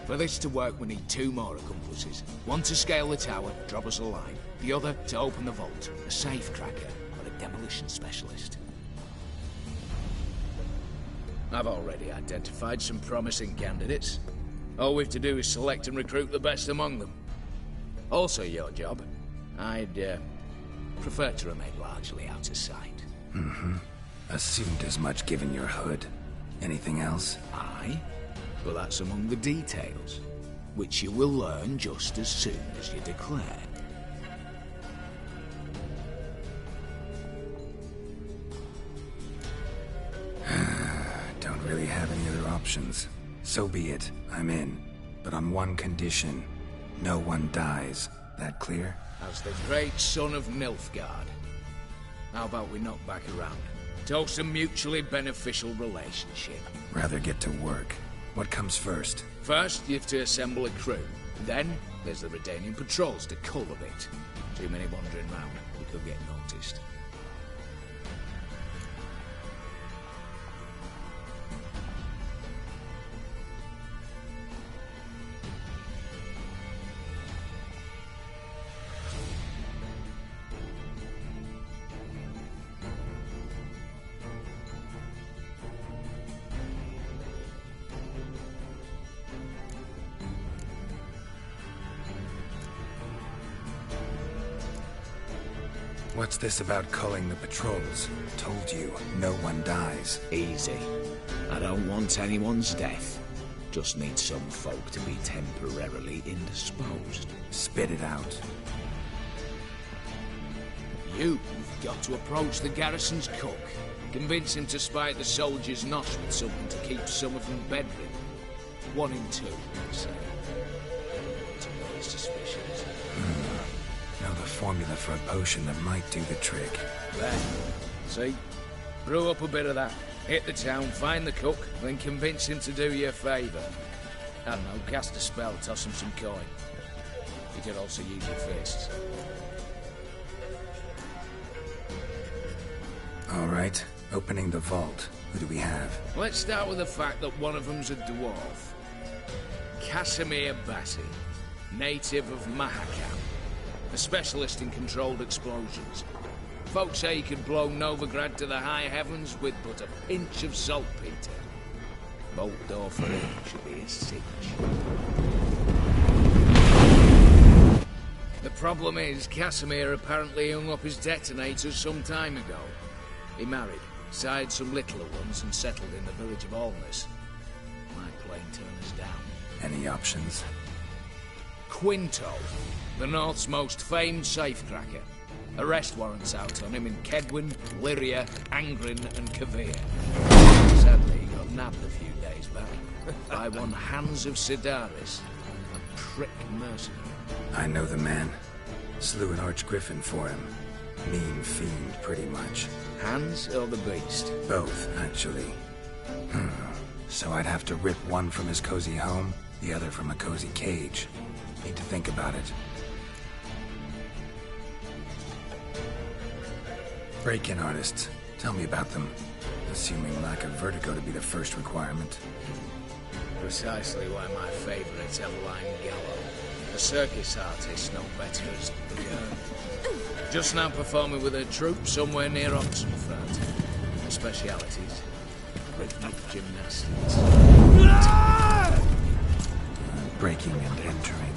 M: For this to work, we need 2 more accomplices. One to scale the tower, drop us a line. The other to open the vault, a safe cracker or a demolition specialist. I've already identified some promising candidates. All we've to do is select and recruit the best among them. Also your job. I'd prefer to remain largely out of sight.
B: Mm-hmm. Assumed as much given your hood. Anything else?
M: Aye. But that's among the details, which you will learn just as soon as you declare.
B: Don't really have any other options. So be it. I'm in. But on one condition. No one dies. That clear?
M: As the great son of Nilfgaard. How about we knock back around? Toast a mutually beneficial relationship.
B: Rather get to work. What comes first?
M: First, you have to assemble a crew. Then, there's the Redanian patrols to cultivate. Too many wandering round. We could get noticed.
B: What's this about culling the patrols? Told you, no one dies.
M: Easy. I don't want anyone's death. Just need some folk to be temporarily indisposed.
B: Spit it out.
M: You've got to approach the garrison's cook. Convince him to spite the soldiers' nosh with something to keep some of them bedridden. 1 in 2, I'd say. To be suspicious.
B: Know the formula for a potion that might do the trick.
M: There. See? Brew up a bit of that. Hit the town, find the cook, then convince him to do you a favour. I don't know, cast a spell, toss him some coin. You could also use your fists.
B: All right, opening the vault. Who do we have?
M: Let's start with the fact that one of them's a dwarf. Casimir Bassi, native of Mahakam. A specialist in controlled explosions. Folks say he could blow Novigrad to the high heavens with but a pinch of saltpeter. Bolt door for him should be a cinch. The problem is, Casimir apparently hung up his detonators some time ago. He married, sired some littler ones, and settled in the village of Alness. Might plain turn us down.
B: Any options?
M: Quinto, the North's most famed safecracker. Arrest warrants out on him in Kedwin, Lyria, Angrin, and Kavir. Sadly, he got nabbed a few days back by one Hans of Sidaris, a prick mercenary.
B: I know the man. Slew an archgriffin for him. Mean fiend, pretty much.
M: Hans or the beast?
B: Both, actually. So I'd have to rip one from his cozy home, the other from a cozy cage. Need to think about it. Break-in artists. Tell me about them. Assuming lack of vertigo to be the first requirement.
M: Precisely why my favourite's Eveline Gallo. A circus artist, no better as the girl. Just now performing with her troupe somewhere near Oxenfurt. Her specialities: rhythmic gymnastics.
B: Breaking and entering.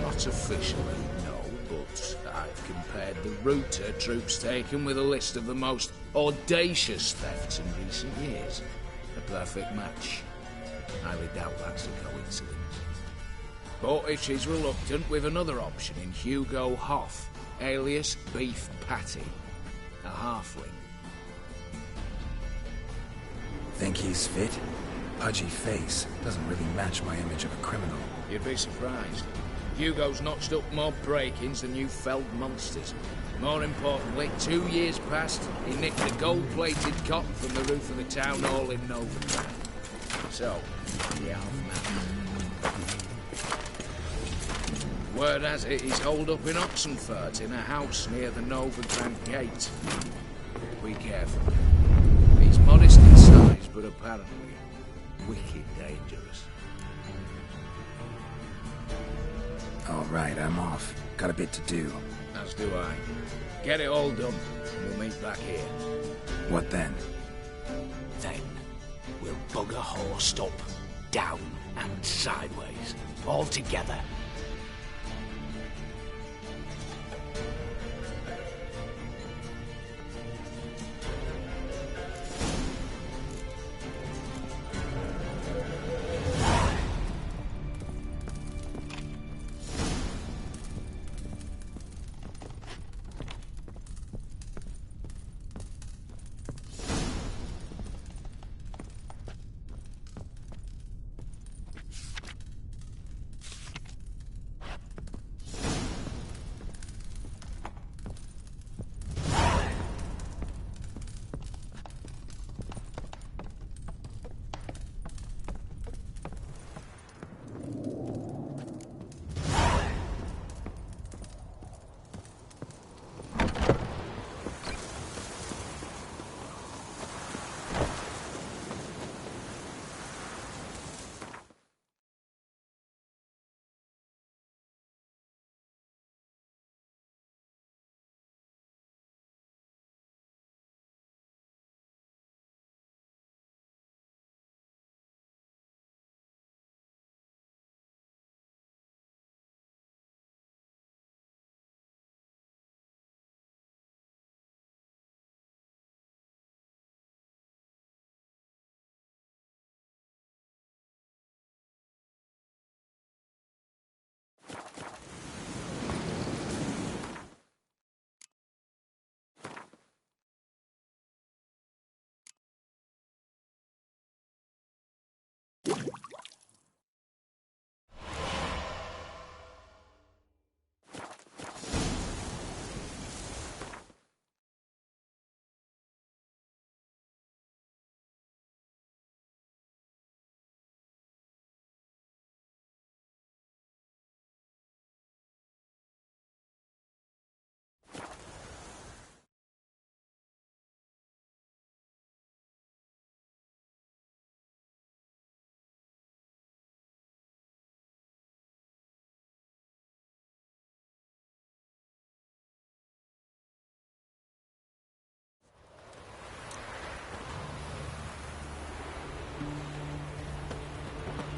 M: Not officially, no, but I've compared the route her troops taken with a list of the most audacious thefts in recent years. A perfect match. Highly doubt that's a coincidence. But if she's reluctant, we've another option in Hugo Hoff, alias Beef Patty, a halfling.
B: Think he's fit? Pudgy face. Doesn't really match my image of a criminal.
M: You'd be surprised. Hugo's notched up more break-ins than you felled monsters. More importantly, 2 years past, he nicked a gold-plated cot from the roof of the town hall in Novigrad. So, yeah, word has it he's holed up in Oxenfurt in a house near the Novigrad gate. Be careful. He's modest in size, but apparently wicked dangerous.
B: All right, I'm off. Got a bit to do.
M: As do I. Get it all done, and we'll meet back here.
B: What then?
M: Then, we'll bugger horsed up, down and sideways, all together.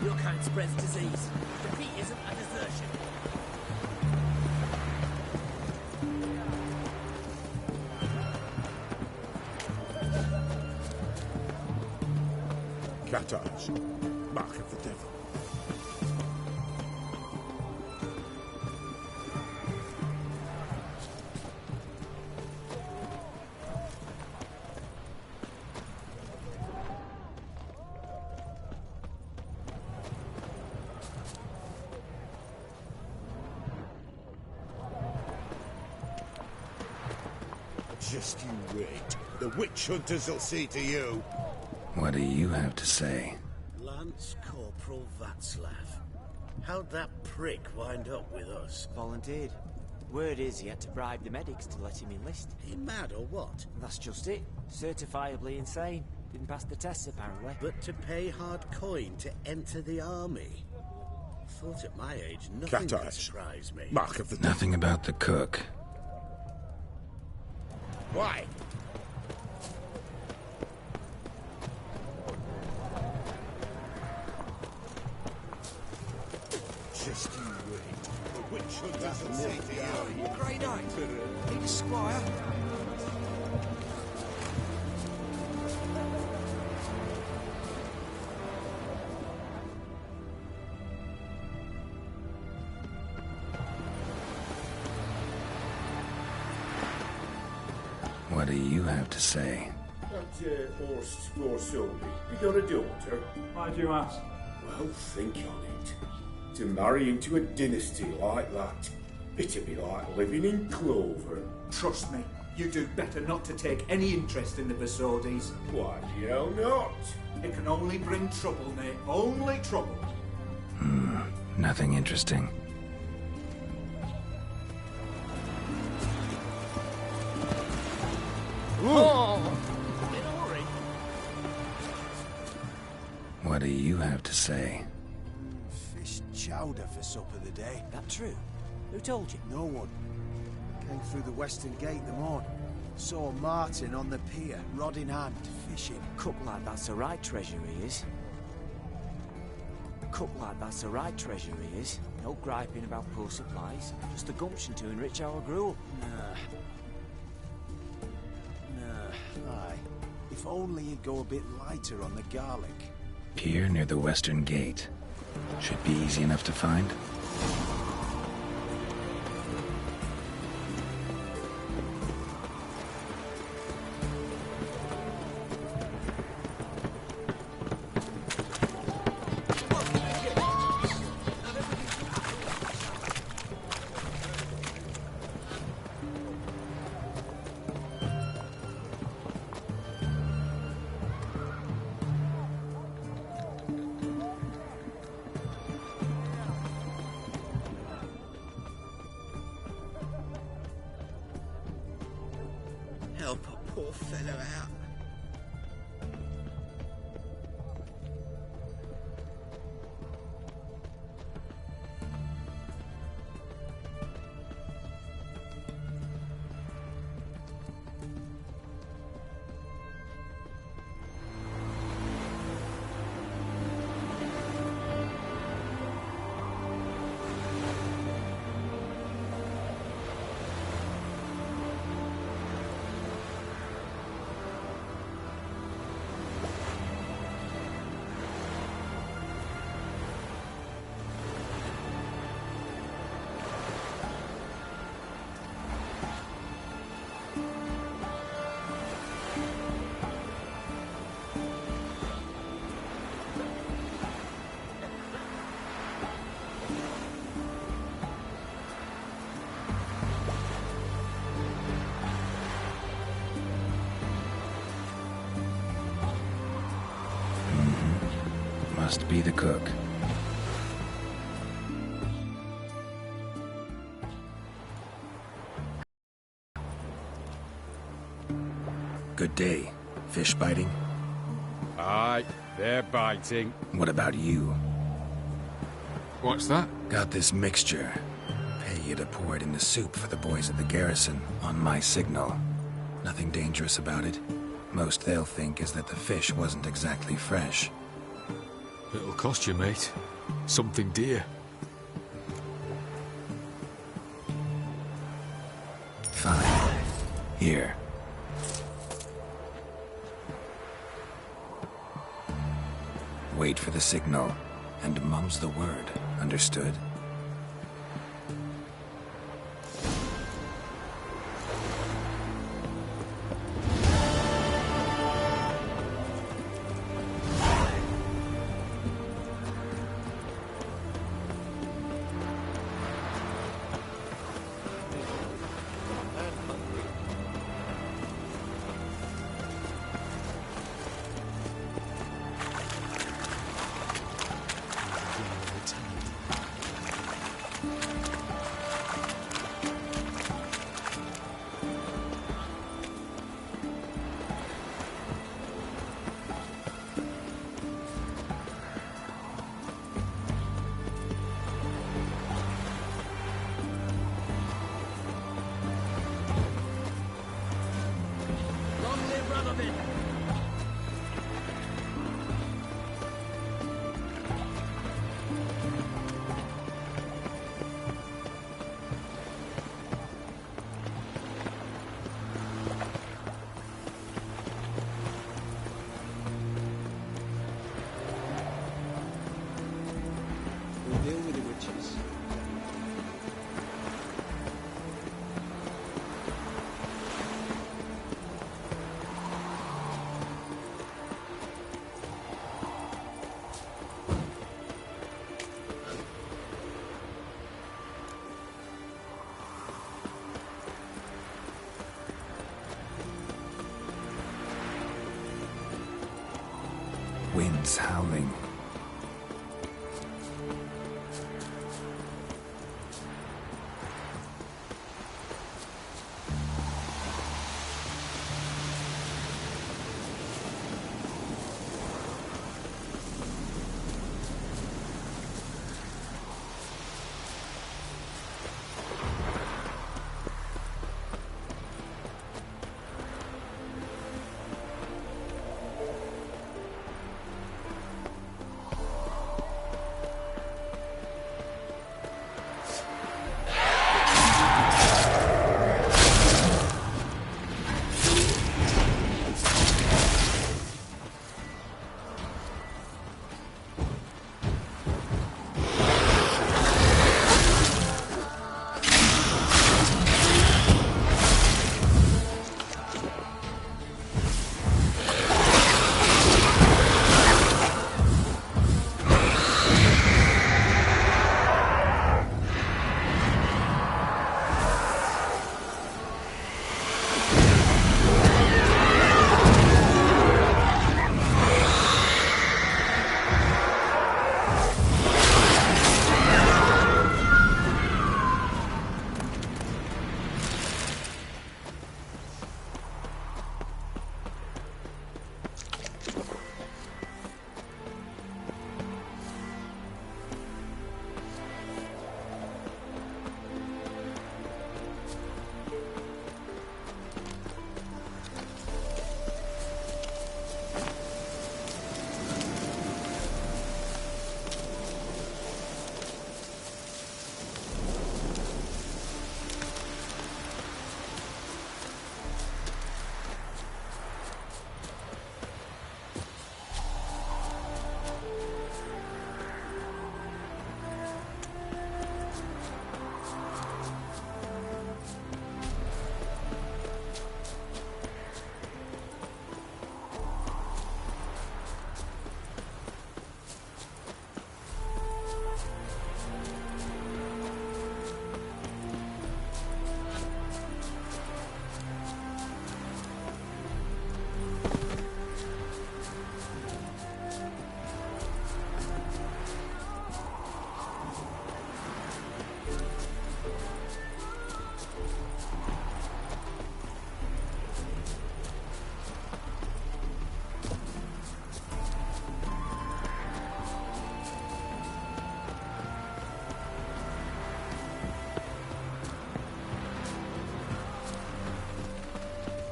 N: Your kind spreads disease. Defeat isn't a desertion.
F: Cat eyes. Mark of the devil. Just you wait. The witch hunters will see to you.
B: What do you have to say?
L: Lance Corporal Václav. How'd that prick wind up with us?
Q: Volunteered. Word is he had to bribe the medics to let him enlist.
L: He mad or what?
Q: That's just it. Certifiably insane. Didn't pass the tests, apparently.
L: But to pay hard coin to enter the army? Thought at my age nothing could surprise me.
F: Mark of the
B: Nothing about the cook.
F: Why? Just you wait. The witch hunters will see to you.
N: Grey Knight. Need a squire.
B: What do you have to say?
R: That Horst Scorsone, you got a daughter?
S: Why do you ask?
R: Well, think on it. To marry into a dynasty like that, it'd be like living in clover.
S: Trust me, you do better not to take any interest in the Besodis.
R: Why the hell not?
S: It can only bring trouble, Nate. Only trouble.
B: Nothing interesting. What do you have to say?
A: Fish chowder for supper the day.
Q: That true? Who told you?
A: No one. Came through the western gate the morning. Saw Martin on the pier, rod in hand, fishing.
Q: Cook like that's the right treasure he is. Cook like that's the right treasure he is. No griping about poor supplies. Just the gumption to enrich our gruel.
A: Nah, aye. If only he'd go a bit lighter on the garlic.
B: Pier near the western gate. Should be easy enough to find.
E: Help a poor fellow out.
B: Must be the cook. Good day. Fish biting?
H: Aye, they're biting.
B: What about you?
H: What's that?
B: Got this mixture. Pay you to pour it in the soup for the boys at the garrison, on my signal. Nothing dangerous about it. Most they'll think is that the fish wasn't exactly fresh.
H: It'll cost you, mate. Something dear.
B: Fine. Here. Wait for the signal, and mum's the word. Understood? Winds howling.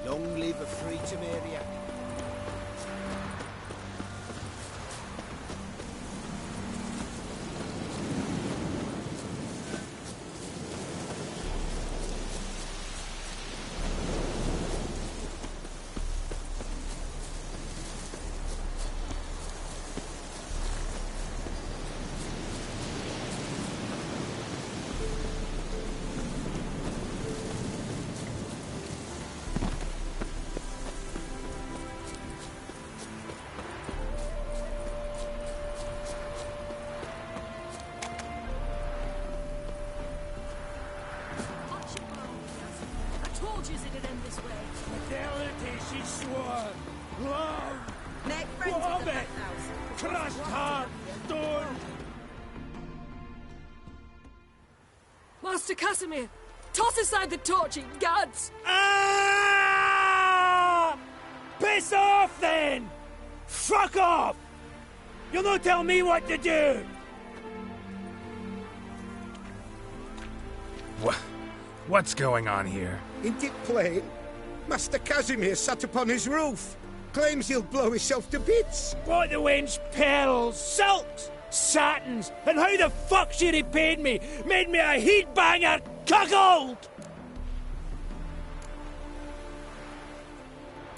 E: Long live a free Temeria.
T: Master Casimir, toss aside the torch, it gads!
N: Ah! Piss off, then! Fuck off! You'll not tell me what to do!
B: What's going on here?
F: Isn't it plain? Master Casimir sat upon his roof. Claims he'll blow himself to bits.
N: What the wench pearls, silks, satins, and how the fuck should he paid me? Made me a heat banger cuckold!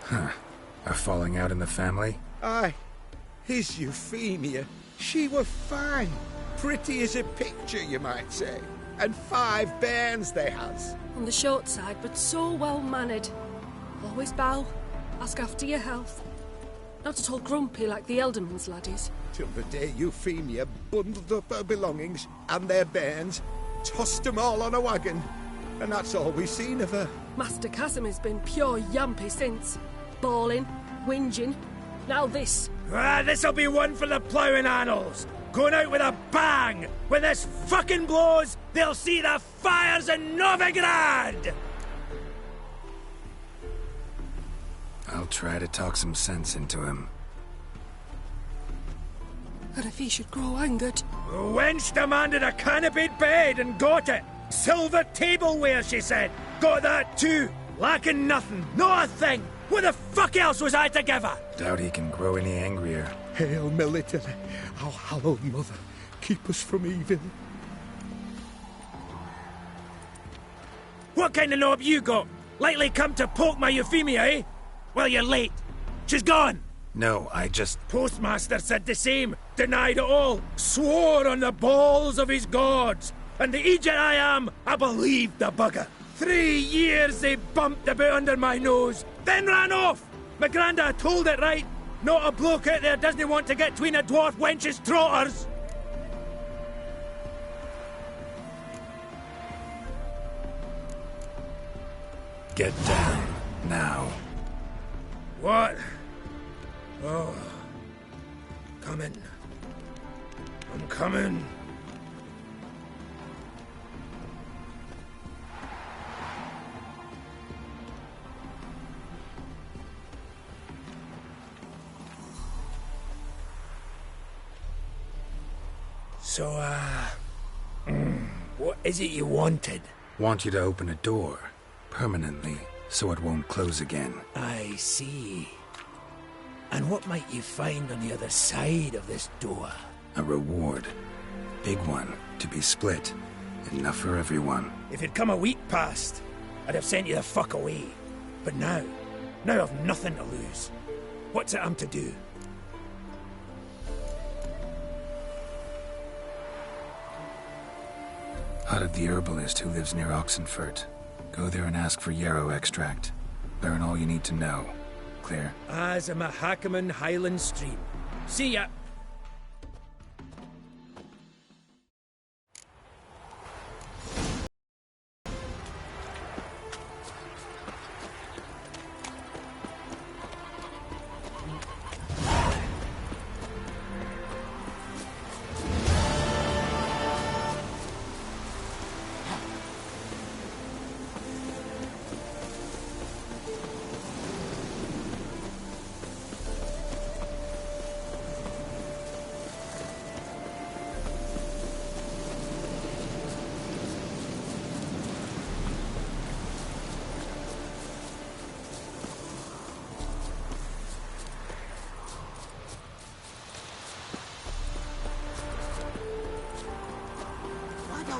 B: Huh. A falling out in the family?
F: Aye. His Euphemia. She were fine. Pretty as a picture, you might say. And 5 bairns they has.
T: On the short side, but so well-mannered. Always bow, ask after your health. Not at all grumpy like the Elderman's laddies.
F: Till the day Euphemia bundled up her belongings and their bairns, tossed them all on a wagon. And that's all we've seen of her.
T: Master Casimir's been pure yampy since. Bawling, whinging, Now this.
N: Ah, this'll be one for the ploughing annals. Going out with a bang! When this fucking blows, they'll see the fires in Novigrad!
B: I'll try to talk some sense into him.
T: And if he should grow angered?
N: The wench demanded a canopied bed and got it. Silver tableware, she said. Got that too. Lacking nothing. Not a thing. What the fuck else was I to give her?
B: Doubt he can grow any angrier.
U: Hail military, our hallowed mother, keep us from evil.
N: What kind of knob you got? Likely come to poke my Euphemia, eh? Well, you're late. She's gone.
B: No, I just...
N: Postmaster said the same. Denied it all. Swore on the balls of his gods. And the Egypt I am, I believed the bugger. 3 years they bumped about under my nose, then ran off. My granda told it right. Not a bloke out there doesn't want to get between a dwarf wench's trotters.
B: Get down, now.
N: What? Oh. Coming. I'm coming. So, what is it you wanted?
B: Want you to open a door, permanently, so it won't close again.
N: I see. And what might you find on the other side of this door?
B: A reward. Big one, to be split. Enough for everyone.
N: If it'd come a week past, I'd have sent you the fuck away. But now I've nothing to lose. What's it I'm to do?
B: Hut of the herbalist who lives near Oxenfurt. Go there and ask for yarrow extract. Learn all you need to know. Clear?
N: As a Mahakaman Highland Stream. See ya!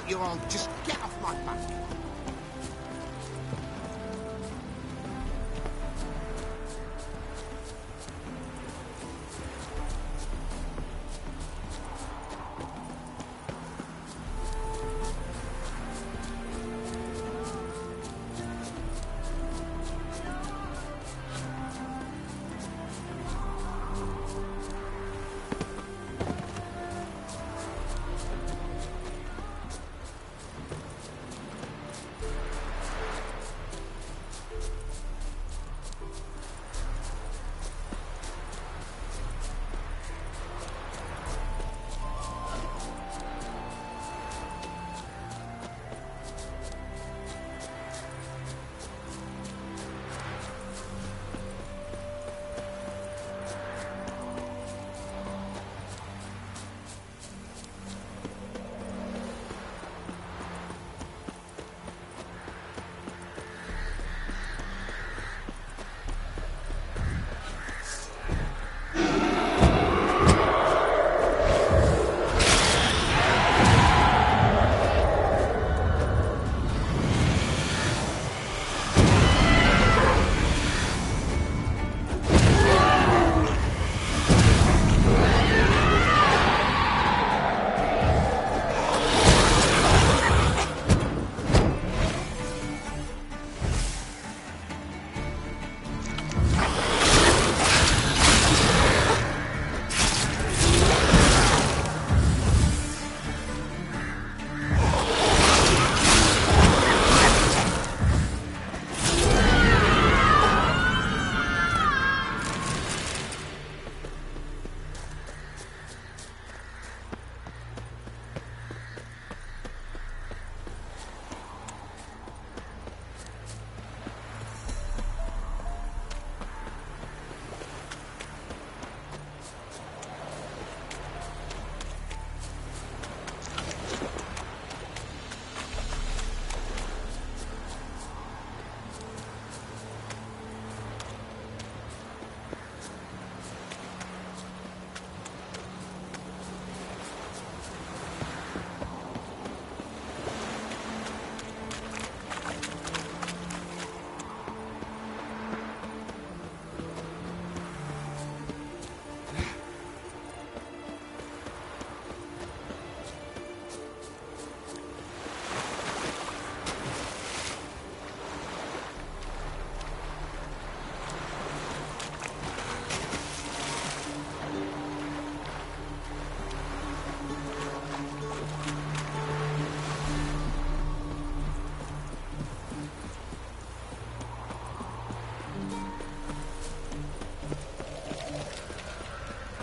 E: You all just get off my back.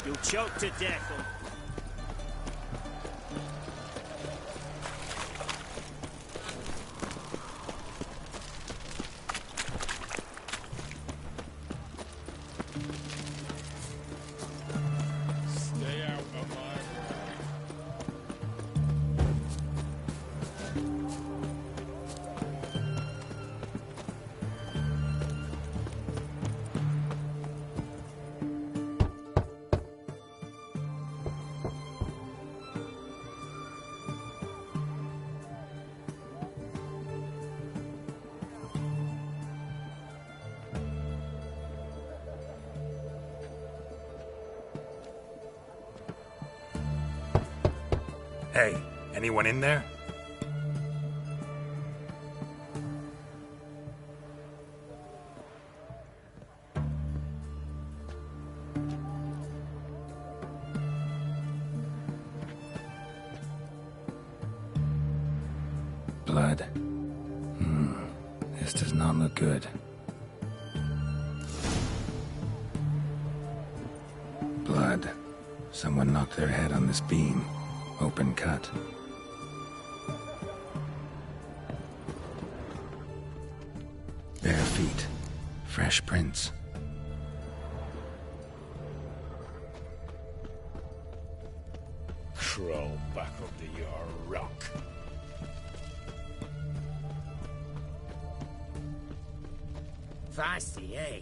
J: You'll choke to death on...
B: Hey, anyone in there? Blood. This does not look good. Blood. Someone knocked their head on this beam. Open cut. Bare feet. Fresh prints.
O: Crawl back under your rock.
L: Feisty, eh?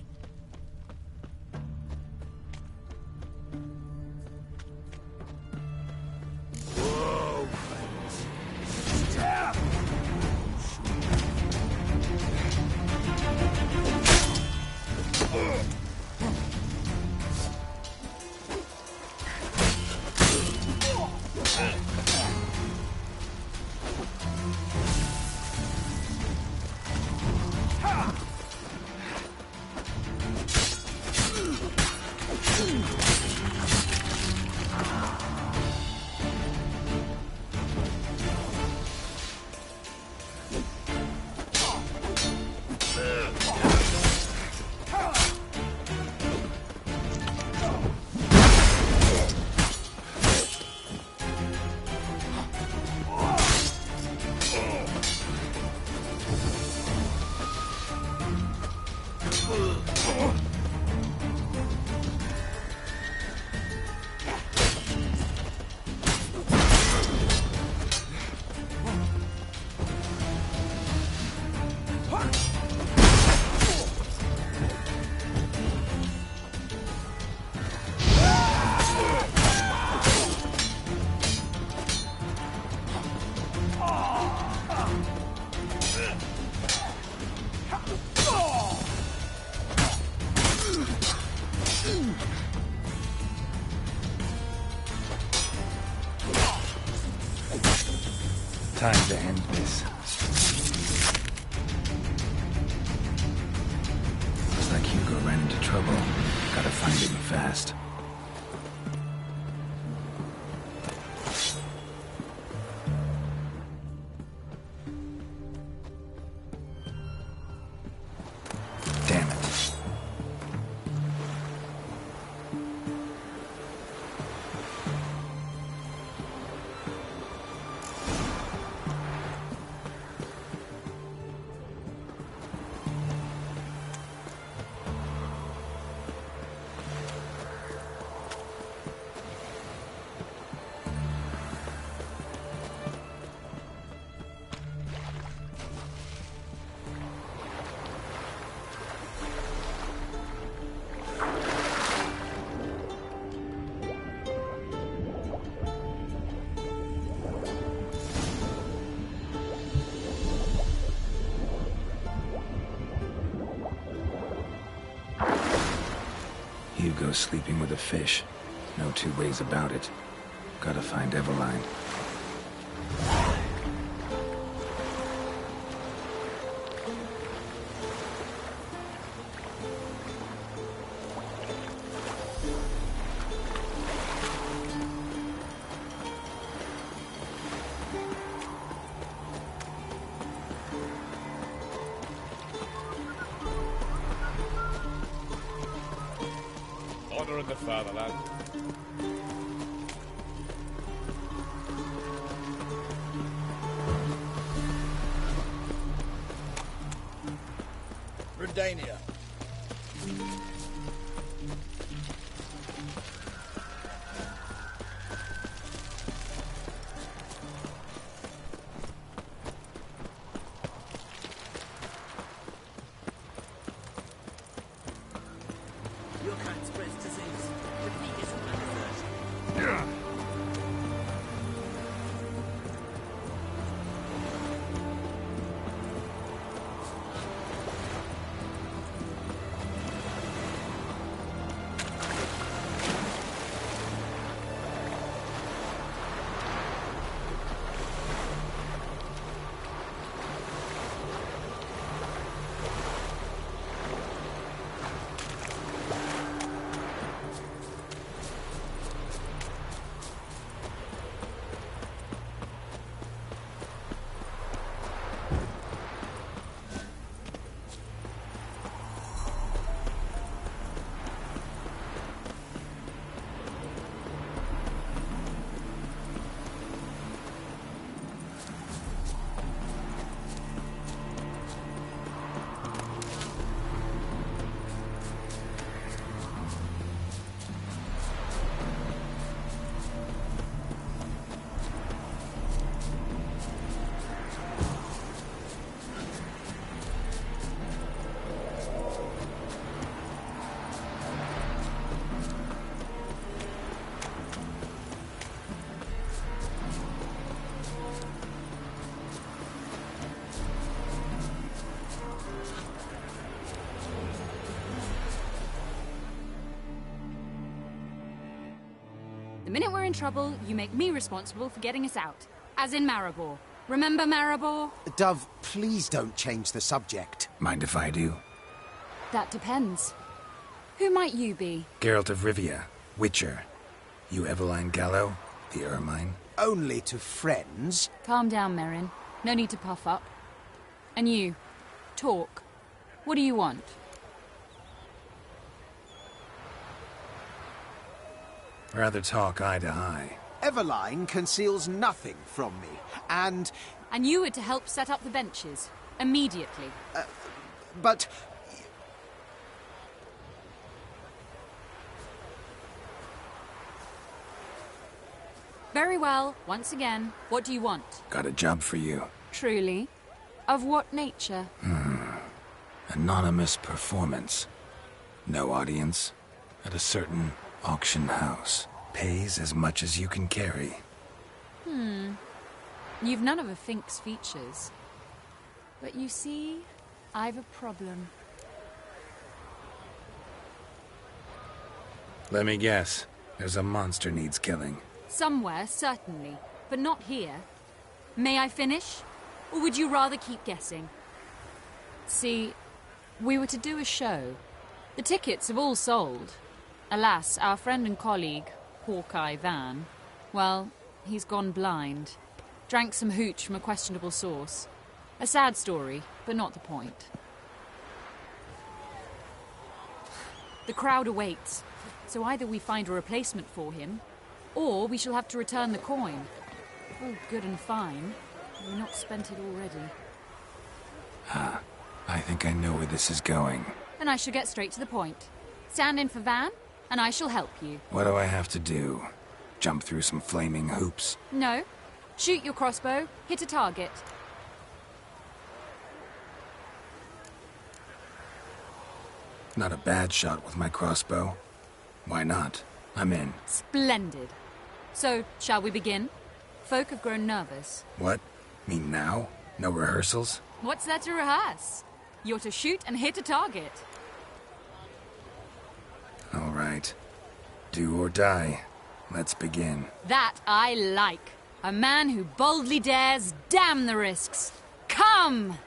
B: Time to end this. Looks like Hugo ran into trouble. Gotta find him fast. Damn it. Hugo's sleeping with a fish. No two ways about it. Gotta find Eveline.
C: honouring the fatherland.
V: Redania.
Q: Your kind spreads disease. Repeat isn't my diversion.
W: The minute we're in trouble, you make me responsible for getting us out. As in Maribor. Remember Maribor?
X: Dove, please don't change the subject.
B: Mind if I do?
W: That depends. Who might you be?
B: Geralt of Rivia, Witcher. You Eveline Gallo, the Ermine?
X: Only to friends.
W: Calm down, Merrin. No need to puff up. And you, talk. What do you want?
B: Rather talk eye to eye.
X: Eveline conceals nothing from me, and...
W: And you were to help set up the benches. Immediately.
X: But...
W: Very well. Once again, what do you want?
B: Got a job for you.
W: Truly? Of what nature?
B: Anonymous performance. No audience. At a certain auction house. Pays as much as you can carry.
W: You've none of a Fink's features. But you see, I've a problem.
B: Let me guess. There's a monster needs killing.
W: Somewhere, certainly. But not here. May I finish? Or would you rather keep guessing? See, we were to do a show. The tickets have all sold. Alas, our friend and colleague, Hawkeye Van, well, he's gone blind. Drank some hooch from a questionable source. A sad story, but not the point. The crowd awaits, so either we find a replacement for him, or we shall have to return the coin. All good and fine. We've not spent it already.
B: I think I know where this is going.
W: And I shall get straight to the point. Stand in for Van, and I shall help you.
B: What do I have to do? Jump through some flaming hoops?
W: No. Shoot your crossbow, hit a target.
B: Not a bad shot with my crossbow. Why not? I'm in.
W: Splendid. So, shall we begin? Folk have grown nervous.
B: What? Mean now? No rehearsals?
W: What's there to rehearse? You're to shoot and hit a target.
B: All right. Do or die. Let's begin.
W: That I like. A man who boldly dares, damn the risks. Come!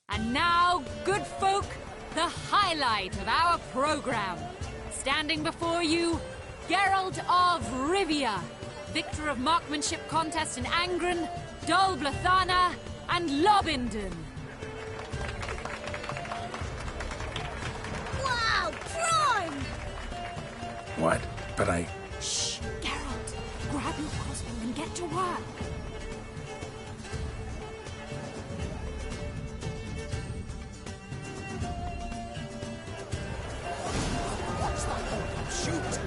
W: And now, good folk, the highlight of our program. Standing before you, Geralt of Rivia, victor of marksmanship contests in Angren, Dol Blathana, and Lobindon.
Y: Wow,
B: What? But I...
W: Shh! Geralt! Grab your crossbow and get to work!
N: Shoot!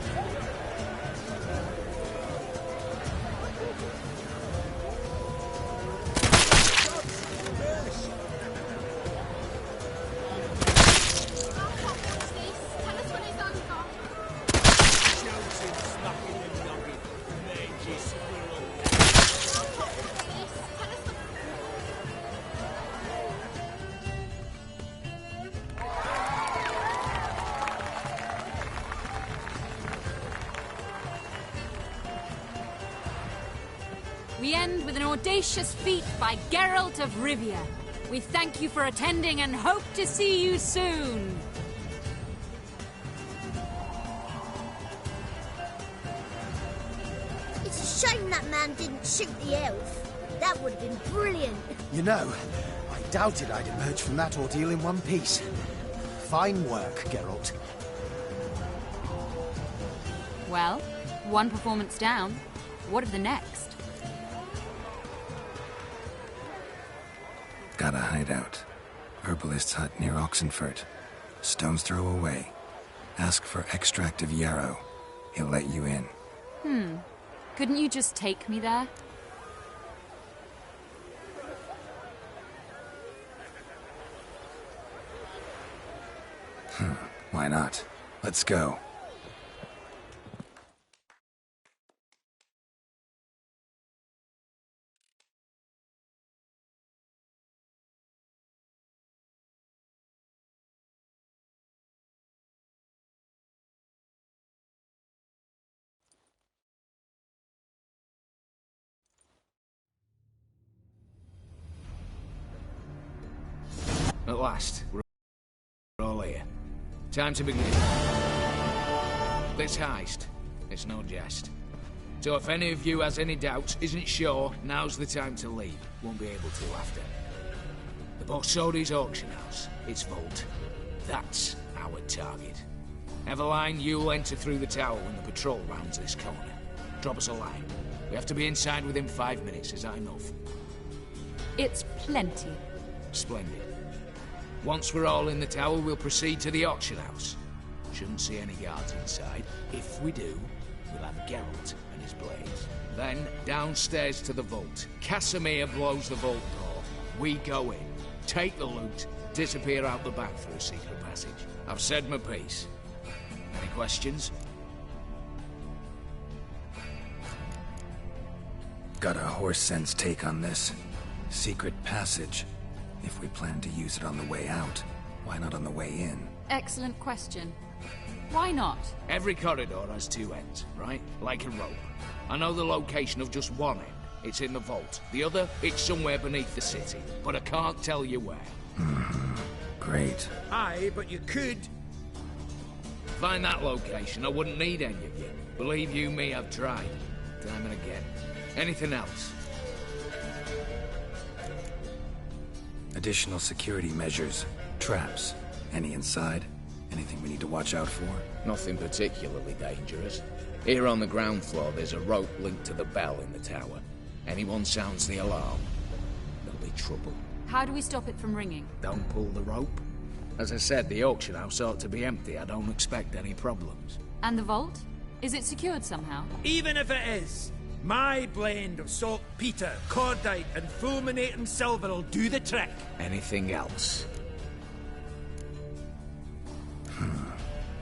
W: We end with an audacious feat by Geralt of Rivia. We thank you for attending and hope to see you soon.
C: It's a shame that man didn't shoot the elf. That would have been brilliant.
A: You know, I doubted I'd emerge from that ordeal in one piece. Fine work, Geralt.
W: Well, one performance down. What of the next?
B: Got a hideout. Herbalist's hut near Oxenfurt. Stone's throw away. Ask for extract of yarrow. He'll let you in.
W: Couldn't you just take me there?
B: Why not? Let's go.
M: At last, we're all here. Time to begin. This heist, it's no jest. So if any of you has any doubts, isn't sure, now's the time to leave. Won't be able to after. The Borsodi's auction house, its vault. That's our target. Eveline, you'll enter through the tower when the patrol rounds this corner. Drop us a line. We have to be inside within 5 minutes, is that enough?
W: It's plenty.
M: Splendid. Once we're all in the tower, we'll proceed to the auction house. Shouldn't see any guards inside. If we do, we'll have Geralt and his blades. Then, downstairs to the vault. Casimir blows the vault door. We go in, take the loot, disappear out the back through a secret passage. I've said my piece. Any questions?
B: Got a horse sense take on this. Secret passage. If we plan to use it on the way out, why not on the way in?
W: Excellent question. Why not?
M: Every corridor has two ends, right? Like a rope. I know the location of just one end. It's in the vault. The other, it's somewhere beneath the city. But I can't tell you where.
B: Great.
N: Aye, but you could.
M: Find that location, I wouldn't need any of you. Believe you me, I've tried. Time and again. Anything else?
B: Additional security measures. Traps. Any inside? Anything we need to watch out for?
M: Nothing particularly dangerous. Here on the ground floor, there's a rope linked to the bell in the tower. Anyone sounds the alarm, there'll be trouble.
W: How do we stop it from ringing?
M: Don't pull the rope. As I said, the auction house ought to be empty. I don't expect any problems.
W: And the vault? Is it secured somehow?
N: Even if it is, my blend of saltpeter, cordite, and fulminating silver will do the trick.
M: Anything else?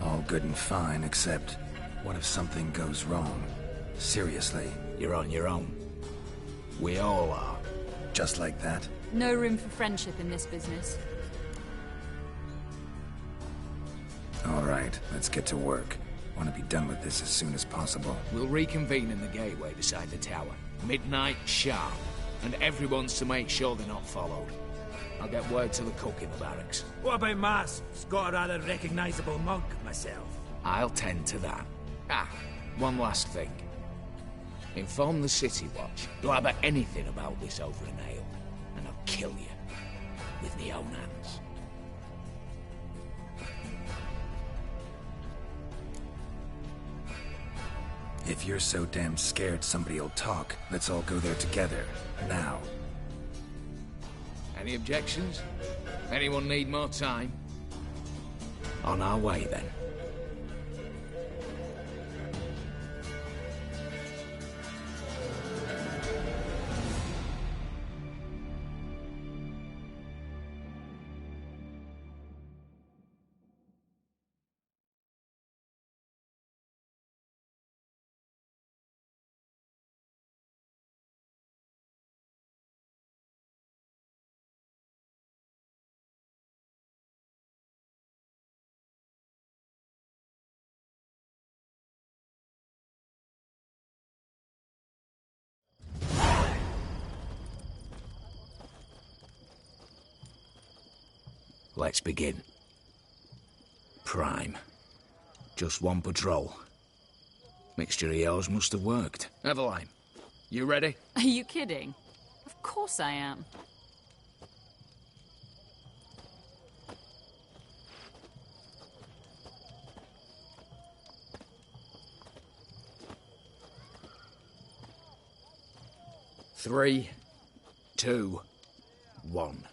B: All good and fine, except what if something goes wrong? Seriously.
M: You're on your own. We all are.
B: Just like that?
W: No room for friendship in this business.
B: All right, let's get to work. Want to be done with this as soon as possible.
M: We'll reconvene in the gateway beside the tower. Midnight sharp. And everyone's to make sure they're not followed. I'll get word to the cook in the barracks.
N: What about Mars? It's got a rather recognisable mug, myself.
M: I'll tend to that. One last thing. Inform the City Watch. Blabber anything about this over an ale, and I'll kill you. With my own hands.
B: If you're so damn scared somebody'll talk, let's all go there together. Now.
M: Any objections? Anyone need more time? On our way, then. Let's begin. Prime. Just one patrol. Mixture of yours must have worked. Eveline, you ready?
W: Are you kidding? Of course I am.
M: Three, 2, 1.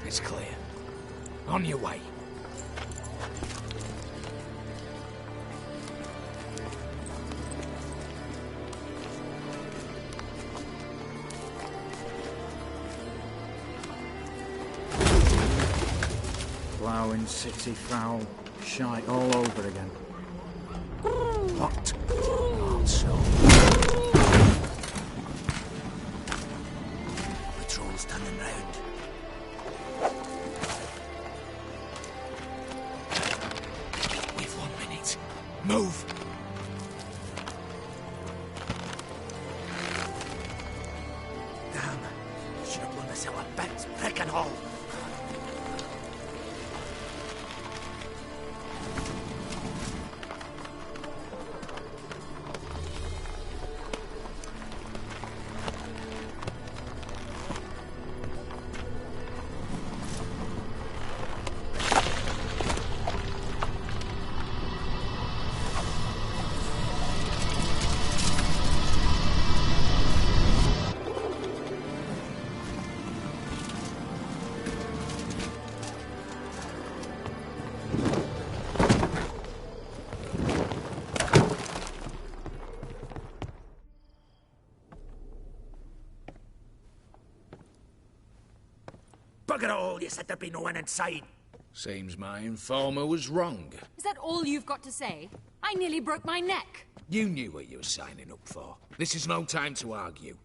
M: It's clear. On your way.
K: Ploughing city foul. Shite all over again.
M: What? Not so.
Q: Patrol's turning round.
M: We've 1 minute. Move!
Q: Damn. Should have blown us out of Ben's frickin' hole. Bugger all, you said there'd be no one inside.
M: Seems my informer was wrong.
W: Is that all you've got to say? I nearly broke my neck.
M: You knew what you were signing up for. This is no time to argue.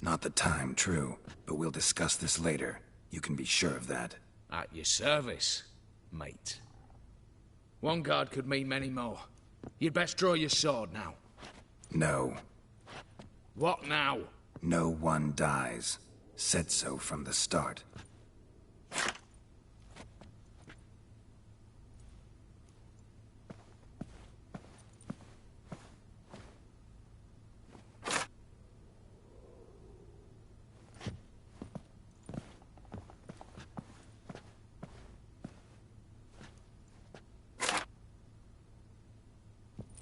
B: Not the time, true. But we'll discuss this later. You can be sure of that.
M: At your service, mate. One guard could mean many more. You'd best draw your sword now.
B: No.
M: What now?
B: No one dies. Said so from the start.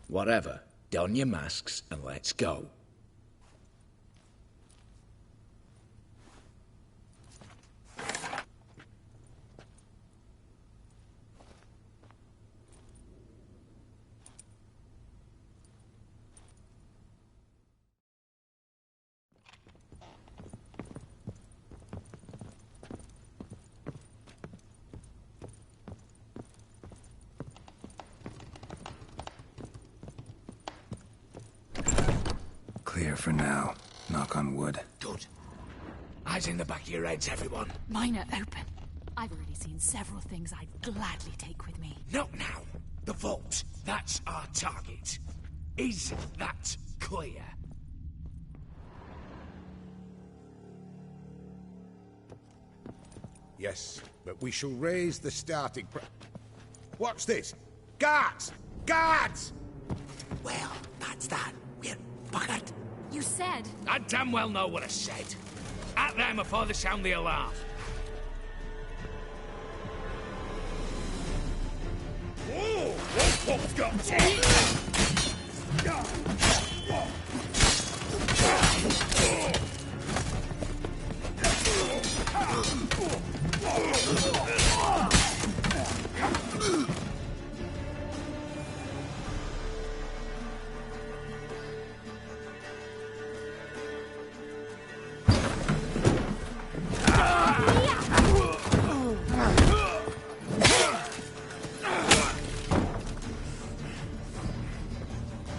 M: Whatever. Don your masks and let's go.
B: Clear for now. Knock on wood.
M: Good. Eyes in the back of your heads, everyone.
W: Mine are open. I've already seen several things I'd gladly take with me.
M: Not now. The vault. That's our target. Is that clear?
F: Yes, but we shall raise the starting
D: Watch this. Guards! Guards!
M: Well, that's that. We're buggered.
W: You said...
M: I damn well know what I said. At them before they sound the alarm.
D: Whoa! What's got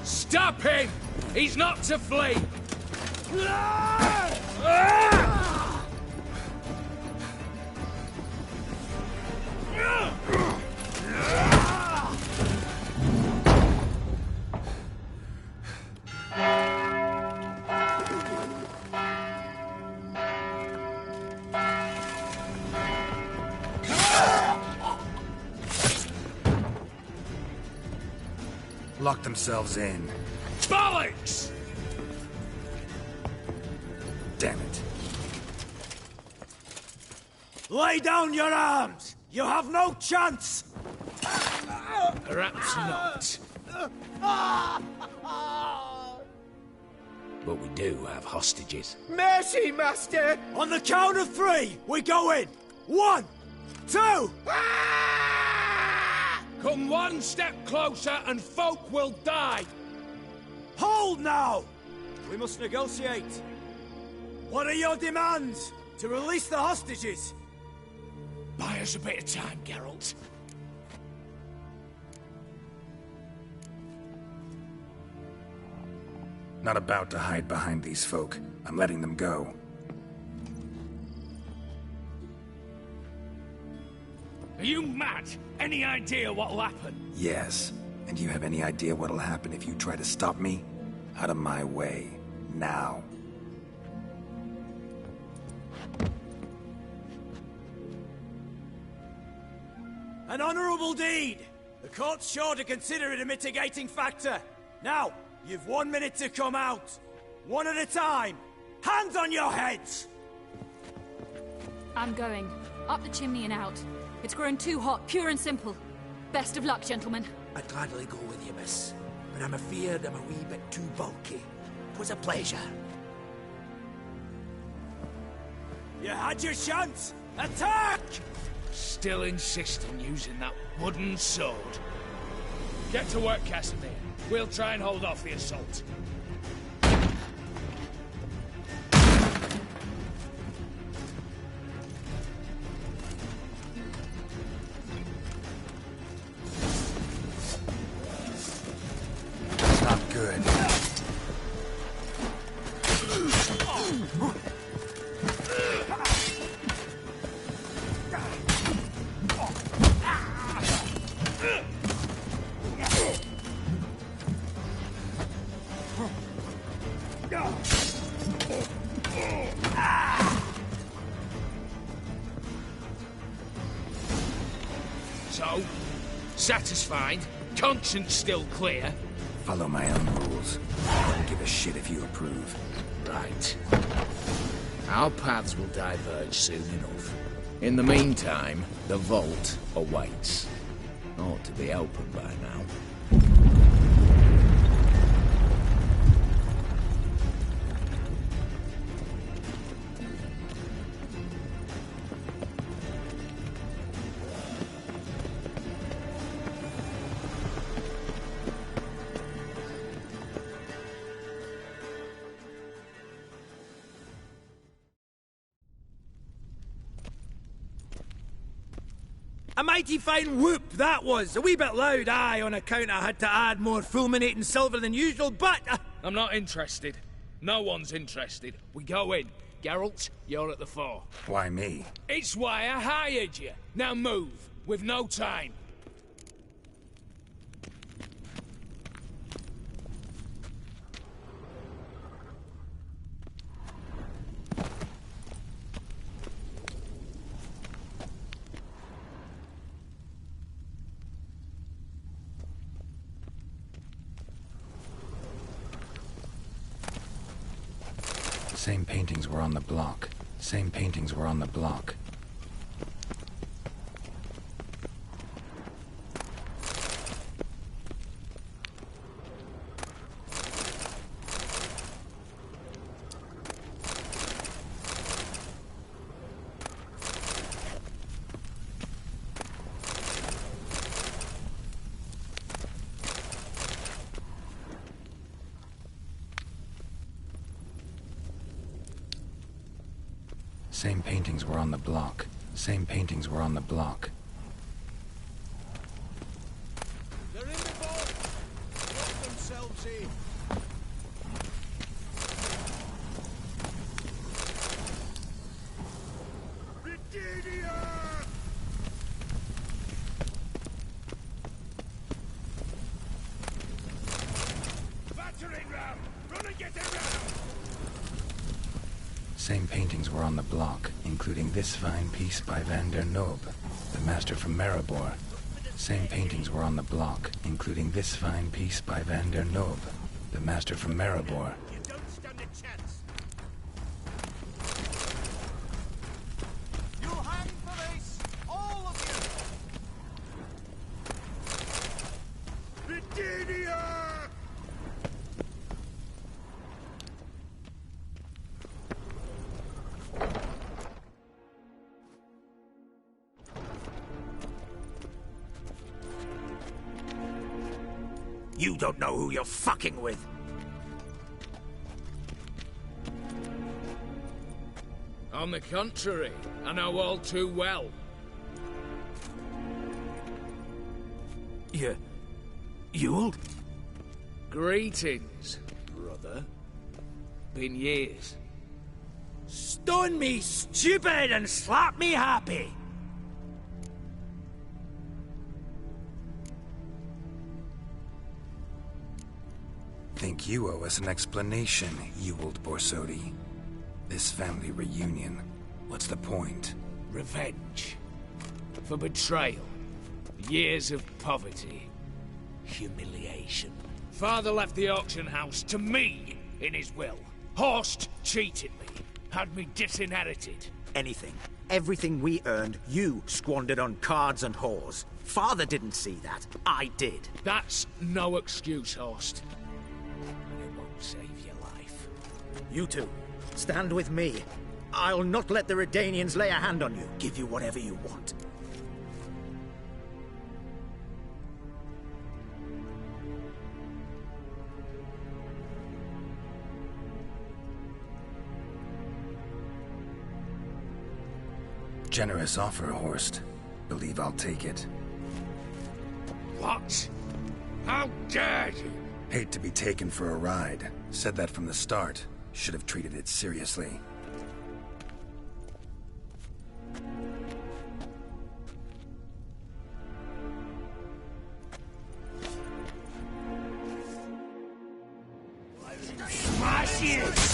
M: Stop him! He's not to flee!
B: Lock themselves in.
M: Bollocks!
B: Damn it.
N: Lay down your arms! You have no chance!
M: Perhaps not. But we do have hostages.
N: Mercy, Master! On the count of 3, we go in! 1, 2...
M: Come one step closer and folk will die!
N: Hold now! We must negotiate. What are your demands? To release the hostages?
M: Buy us a bit of time, Geralt.
B: Not about to hide behind these folk. I'm letting them go.
M: Are you mad? Any idea what'll happen?
B: Yes. And do you have any idea what'll happen if you try to stop me? Out of my way. Now.
N: An honourable deed! The court's sure to consider it a mitigating factor. Now, you've 1 minute to come out. One at a time. Hands on your heads!
W: I'm going. Up the chimney and out. It's grown too hot, pure and simple. Best of luck, gentlemen.
N: I'd gladly go with you, miss. But I'm afeard I'm a wee bit too bulky. 'Twas a pleasure. You had your chance! Attack!
M: Still insist on using that wooden sword. Get to work, Casimir. We'll try and hold off the assault.
B: Not good.
M: So, satisfied? Conscience still clear?
B: Follow my own rules. I don't give a shit if you approve.
M: Right. Our paths will diverge soon enough. In the meantime, the vault awaits. Ought to be open by now.
N: A mighty fine whoop that was. A wee bit loud, aye, on account I had to add more fulminating silver than usual, but...
M: I'm not interested. No one's interested. We go in. Geralt, you're at the fore.
B: Why me?
M: It's why I hired you. Now move. We've no time.
B: Same paintings were on the block. Same paintings were on the block. Same paintings were on the block. Same paintings were on the block.
A: They're in the vault! Lock themselves in!
O: Battering ram! Run and get around!
B: Same paintings were on the block, including this fine piece by Van der Noob, the master from Maribor. Same paintings were on the block, including this fine piece by Van der Noob, the master from Maribor.
O: You don't stand a chance!
A: You hang for this! All of you!
O: Virginia!
K: You don't know who you're fucking with.
M: On the contrary, I know all too well.
K: You'll?
M: Greetings, brother. Been years.
K: Stone me stupid and slap me happy!
B: Think you owe us an explanation, you old Borsodi. This family reunion, what's the point?
M: Revenge. For betrayal. Years of poverty. Humiliation. Father left the auction house to me in his will. Horst cheated me. Had me disinherited.
K: Anything. Everything we earned, you squandered on cards and whores. Father didn't see that. I did.
M: That's no excuse, Horst. And it won't save your life.
K: You two, stand with me. I'll not let the Redanians lay a hand on you. Give you whatever you want.
B: Generous offer, Horst. Believe I'll take it.
M: What? How dare you?
B: Hate to be taken for a ride. Said that from the start. Should have treated it seriously.
O: Smash it!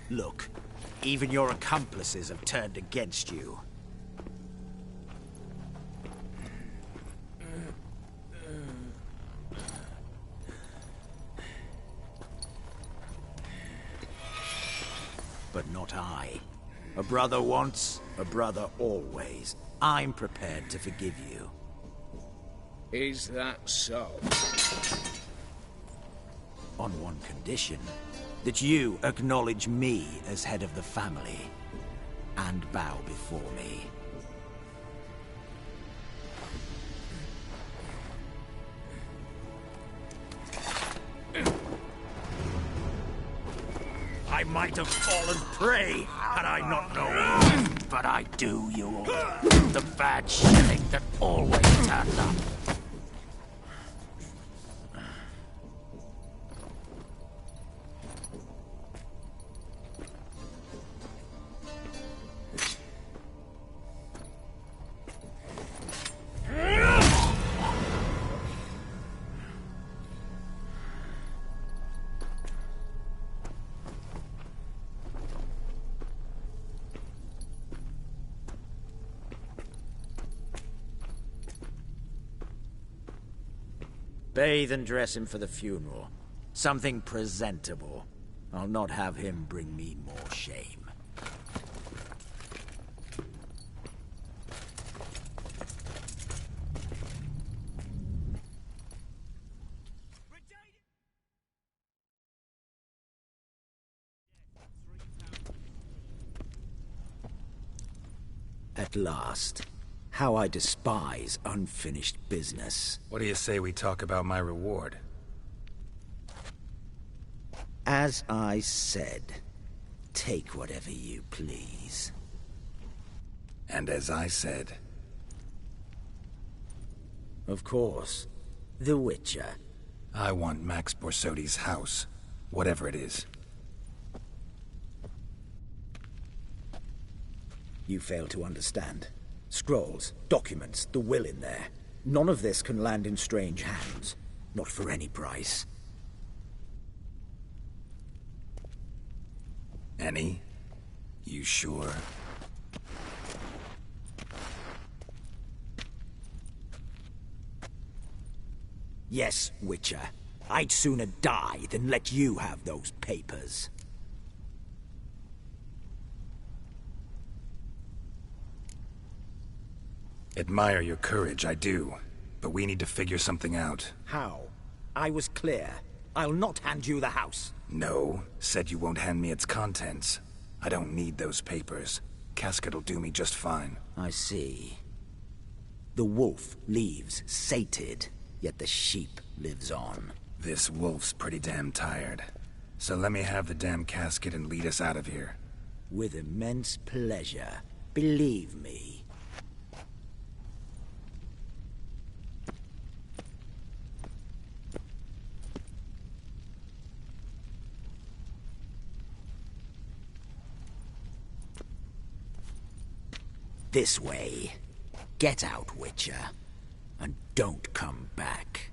K: Look, even your accomplices have turned against you. not I. A brother once, a brother always. I'm prepared to forgive you.
M: Is that so?
K: On one condition. That you acknowledge me as head of the family. And bow before me. I might have fallen prey had I not known. But I do, you all. The bad shilling that always turns up. Bathe and dress him for the funeral. Something presentable. I'll not have him bring me more shame. At last. How I despise unfinished business.
B: What do you say we talk about my reward?
K: As I said, take whatever you please.
B: And as I said...
K: Of course. The Witcher.
B: I want Max Borsodi's house. Whatever it is.
K: You fail to understand. Scrolls, documents, the will in there. None of this can land in strange hands. Not for any price.
B: Any? You sure?
K: Yes, Witcher. I'd sooner die than let you have those papers.
B: Admire your courage, I do. But we need to figure something out.
K: How? I was clear. I'll not hand you the house.
B: No. Said you won't hand me its contents. I don't need those papers. Casket'll do me just fine.
K: I see. The wolf leaves sated, yet the sheep lives on.
B: This wolf's pretty damn tired. So let me have the damn casket and lead us out of here.
K: With immense pleasure. Believe me. This way. Get out, Witcher. And don't come back.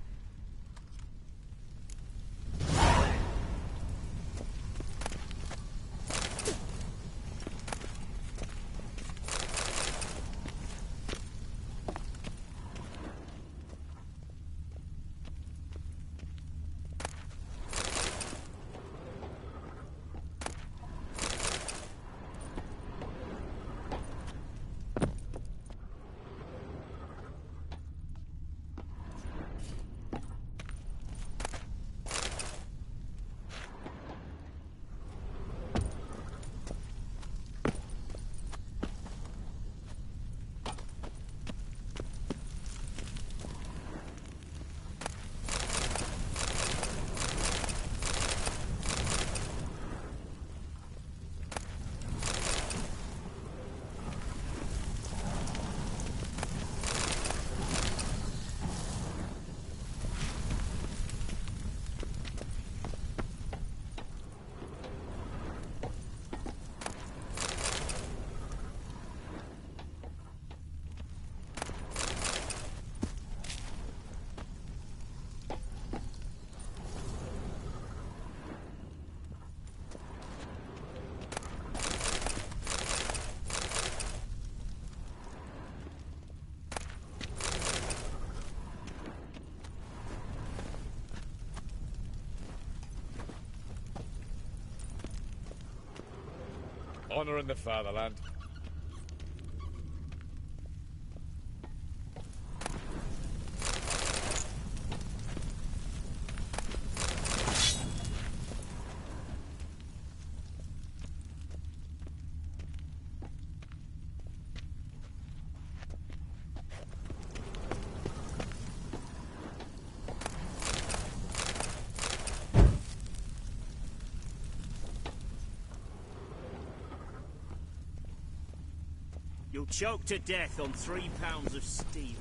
G: Honouring the fatherland.
I: You'll choke to death on 3 pounds of steel.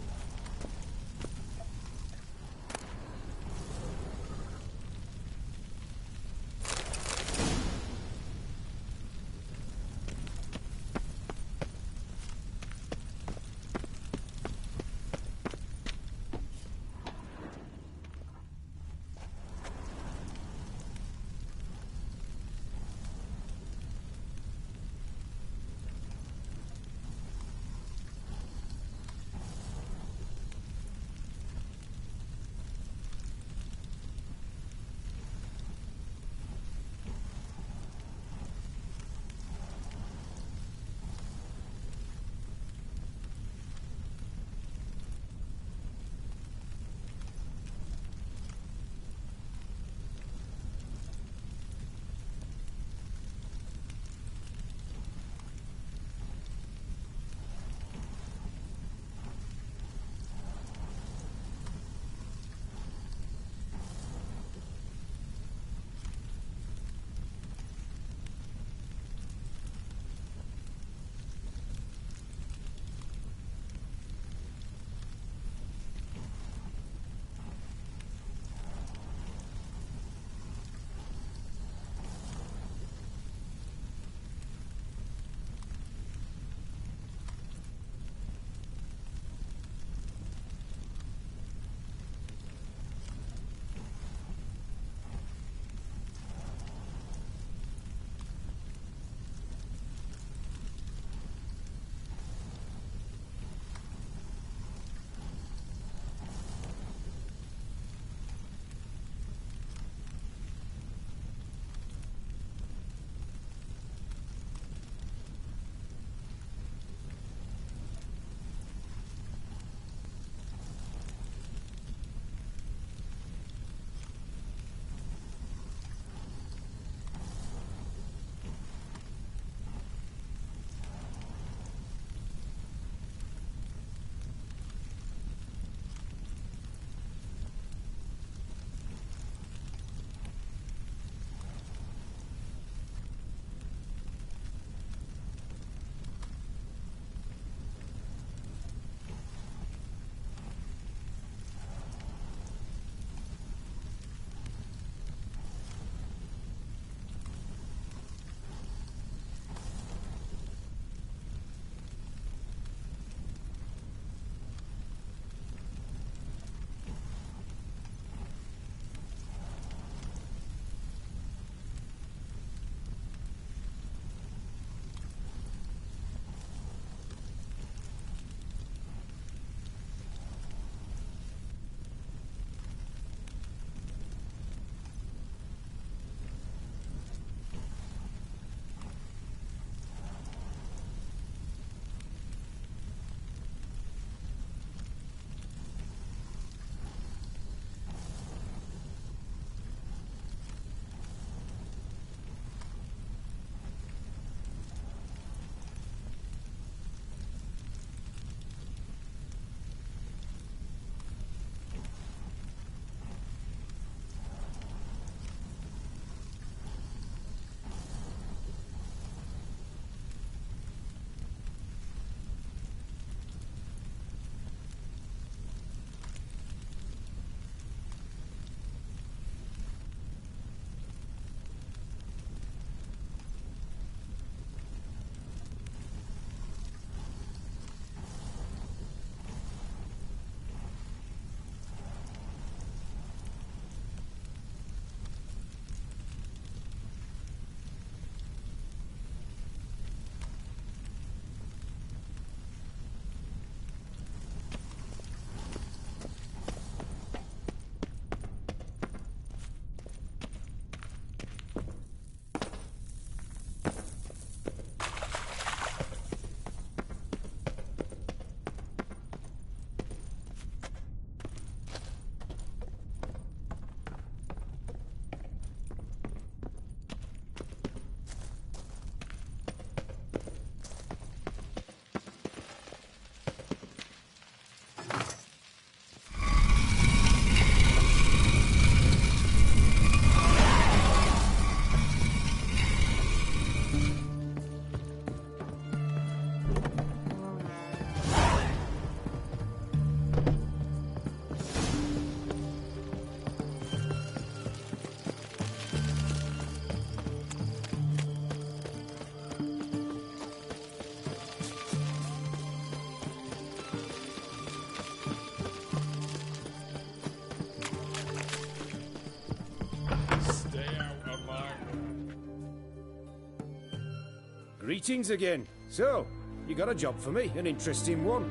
G: Greetings again. So, you got a job for me, an interesting one.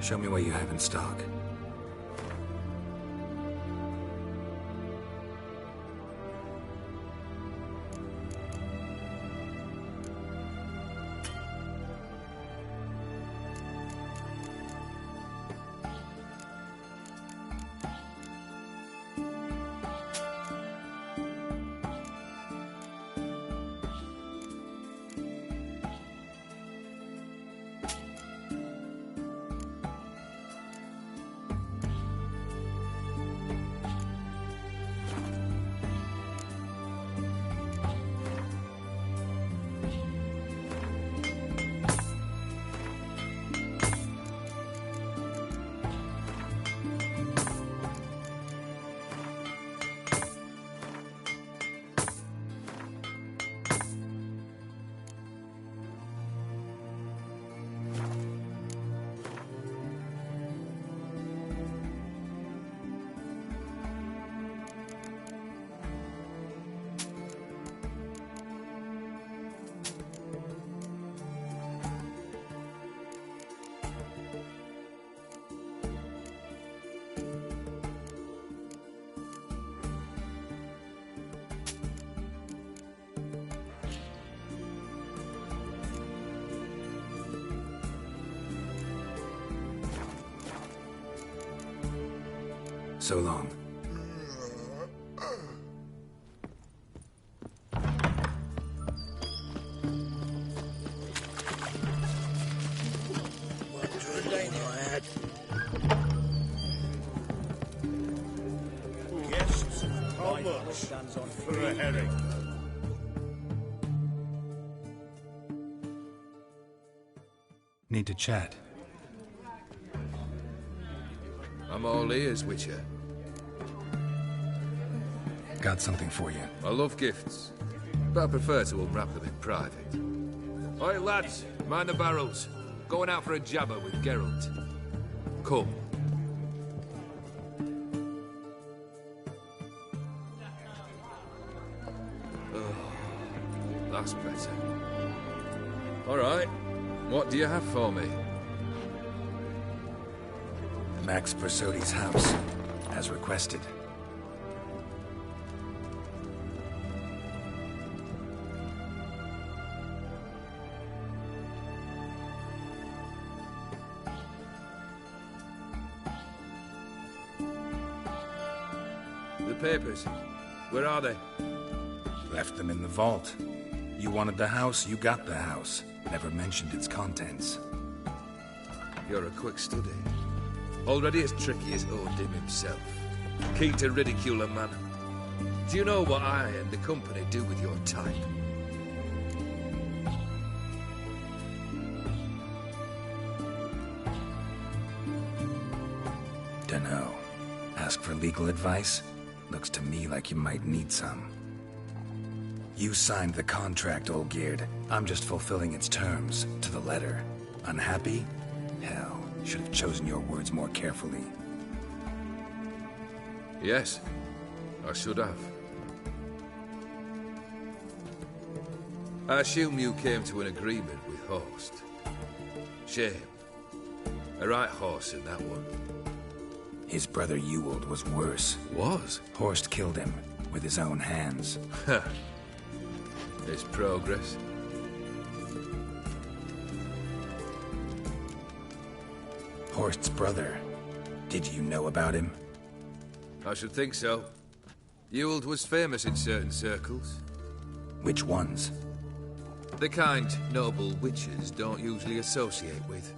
B: Show me what you have in stock. So long.
D: Guests, how much for a herring?
B: Need to chat.
P: I'm all ears, Witcher.
B: Got something for you.
P: I love gifts, but I prefer to unwrap them in private. Oi, lads, mind the barrels. Going out for a jabber with Geralt. Come. Oh, that's better. All right, what do you have for me?
B: Max Persodi's house, as requested.
P: The papers, where are they?
B: Left them in the vault. You wanted the house, you got the house. Never mentioned its contents.
P: You're a quick study. Already as tricky as Odin himself. Keen to ridicule a man. Do you know what I and the company do with your type?
B: Dunno. Ask for legal advice? Looks to me like you might need some. You signed the contract, Olgierd. I'm just fulfilling its terms, to the letter. Unhappy? Hell. Should have chosen your words more carefully.
P: Yes, I should have. I assume you came to an agreement with Horst. Shame. A right horse in that one.
B: His brother Ewald was worse.
P: Was?
B: Horst killed him with his own hands.
P: There's progress.
B: Horst's brother. Did you know about him?
P: I should think so. Ewald was famous in certain circles.
B: Which ones?
P: The kind noble witches don't usually associate with.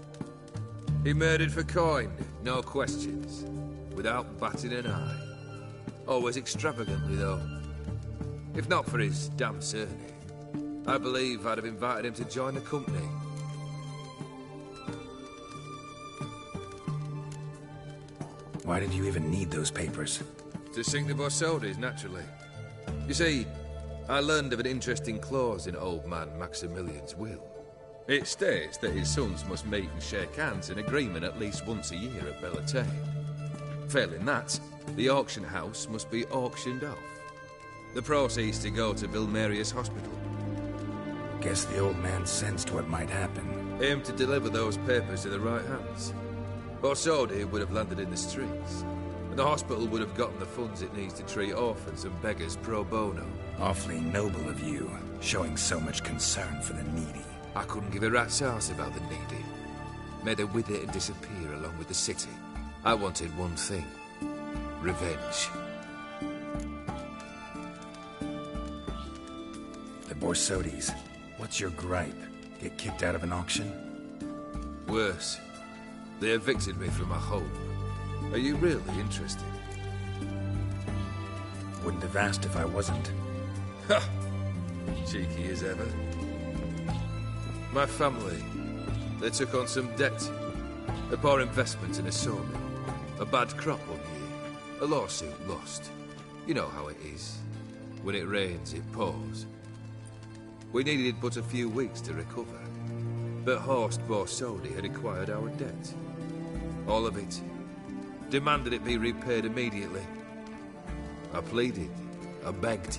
P: He murdered for coin, no questions, without batting an eye. Always extravagantly, though. If not for his damn surname, I believe I'd have invited him to join the company.
B: Why did you even need those papers?
P: To sink the Borsodis, naturally. You see, I learned of an interesting clause in old man Maximilian's will. It states that his sons must meet and shake hands in agreement at least once a year at Bellatane. Failing that, the auction house must be auctioned off. The proceeds to go to Bill Marius Hospital.
B: Guess the old man sensed what might happen.
P: Aim to deliver those papers in the right hands. Borsodi would have landed in the streets, and the hospital would have gotten the funds it needs to treat orphans and beggars pro bono.
B: Awfully noble of you, showing so much concern for the needy.
P: I couldn't give a rat's ass about the needy. Made her with it and disappear along with the city. I wanted one thing. Revenge.
B: The Borsodis. What's your gripe? Get kicked out of an auction?
P: Worse. They evicted me from my home. Are you really interested?
B: Wouldn't have asked if I wasn't.
P: Ha! Cheeky as ever. My family, they took on some debt. A poor investment in a sawmill. A bad crop one year. A lawsuit lost. You know how it is. When it rains, it pours. We needed but a few weeks to recover. But Horst Borsodi had acquired our debt. All of it. Demanded it be repaid immediately. I pleaded. I begged.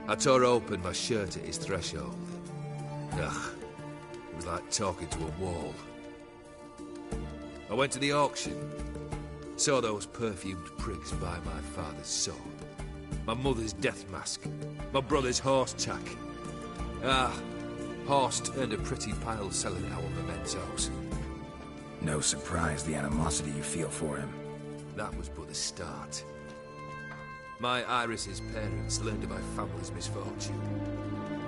P: I tore open my shirt at his threshold. Ugh. It was like talking to a wall. I went to the auction. Saw those perfumed prigs buy my father's sword. My mother's death mask. My brother's horse tack. Ah, Horst earned a pretty pile selling our mementos.
B: No surprise the animosity you feel for him.
P: That was but the start. My Iris's parents learned of my family's misfortune,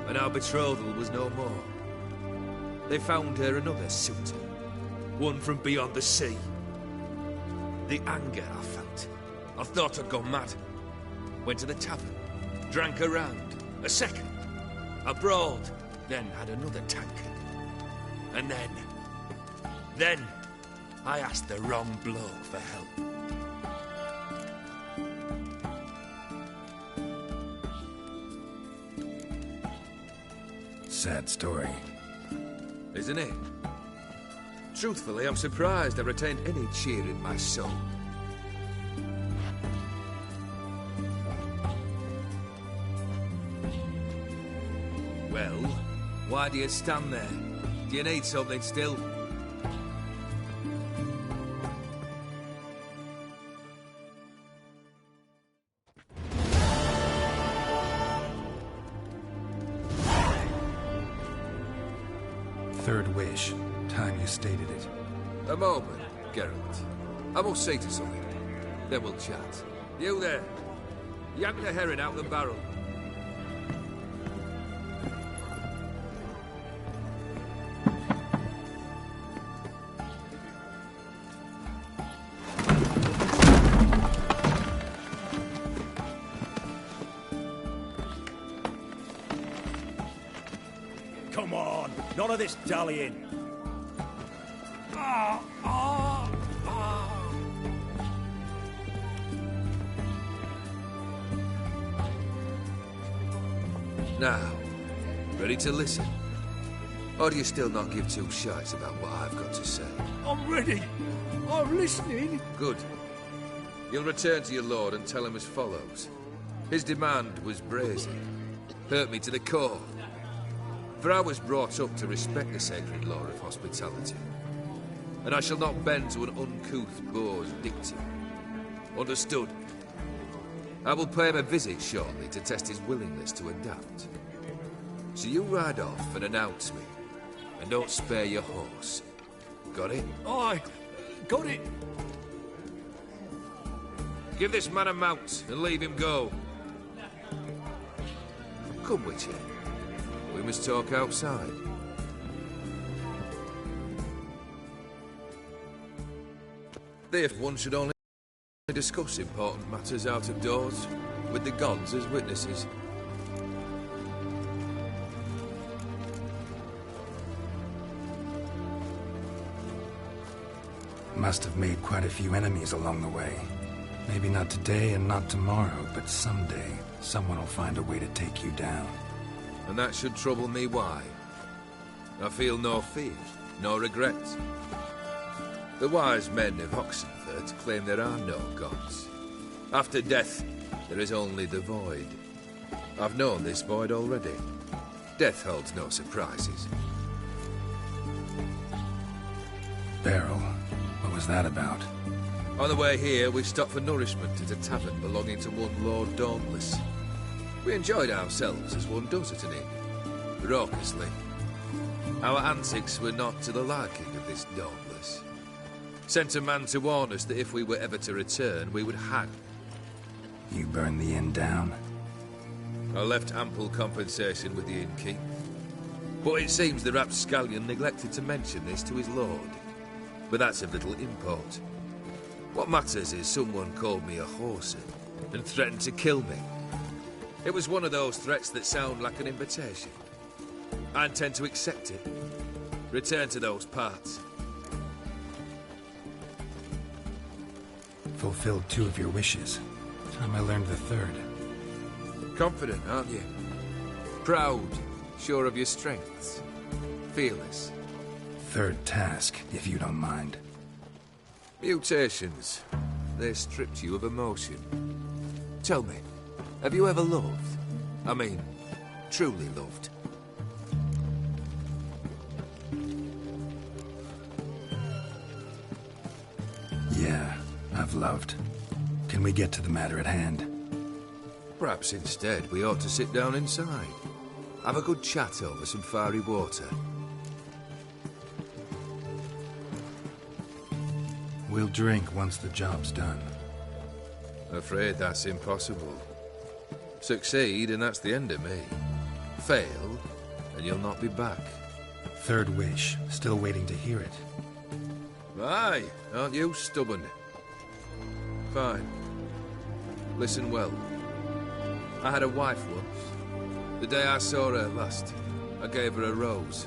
P: and our betrothal was no more. They found her another suitor, one from beyond the sea. The anger I felt, I thought I'd gone mad. Went to the tavern, drank a round, a second. I brawled, then had another tankard. And then I asked the wrong bloke for help.
B: Sad story.
P: Isn't it? Truthfully, I'm surprised I retained any cheer in my soul. Well, why do you stand there? Do you need something still?
B: Third wish. Time you stated it.
P: A moment, Geralt. I must say to something. Then we'll chat. You there. Yank the herring out the barrel.
D: Come on, none of this dallying.
P: Now, ready to listen? Or do you still not give two shites about what I've got to say?
U: I'm ready. I'm listening.
P: Good. You'll return to your lord and tell him as follows. His demand was brazen. Hurt me to the core. For I was brought up to respect the sacred law of hospitality. And I shall not bend to an uncouth boor's dictum. Understood? I will pay him a visit shortly to test his willingness to adapt. So you ride off and announce me. And don't spare your horse. Got it?
U: Aye, got it.
P: Give this man a mount and leave him go. Come, Witcher. We must talk outside. If one should only discuss important matters out of doors, with the gods as witnesses.
B: Must have made quite a few enemies along the way. Maybe not today and not tomorrow, but someday, someone will find a way to take you down.
P: And that should trouble me why? I feel no fear, no regret. The wise men of Oxenfurt claim there are no gods. After death, there is only the void. I've known this void already. Death holds no surprises.
B: Beryl, what was that about?
P: On the way here, we stopped for nourishment at a tavern belonging to one Lord Dauntless. We enjoyed ourselves as one does at an inn, raucously. Our antics were not to the liking of this Dauntless. Sent a man to warn us that if we were ever to return, we would hang.
B: You burned the inn down?
P: I left ample compensation with the innkeep. But it seems the rapscallion neglected to mention this to his lord. But that's of little import. What matters is someone called me a whoreson and threatened to kill me. It was one of those threats that sound like an invitation. I intend to accept it. Return to those parts.
B: Fulfilled 2 of your wishes. Time I learned the 3rd.
P: Confident, aren't you? Proud, sure of your strengths. Fearless.
B: 3rd task, if you don't mind.
P: Mutations. They stripped you of emotion. Tell me, have you ever loved? I mean, truly loved?
B: Yeah, I've loved. Can we get to the matter at hand?
P: Perhaps instead we ought to sit down inside. Have a good chat over some fiery water.
B: We'll drink once the job's done.
P: Afraid that's impossible. Succeed and that's the end of me. Fail and you'll not be back.
B: 3rd wish. Still waiting to hear it.
P: Aye, aren't you stubborn? Fine. Listen well. I had a wife once. The day I saw her last, I gave her a rose.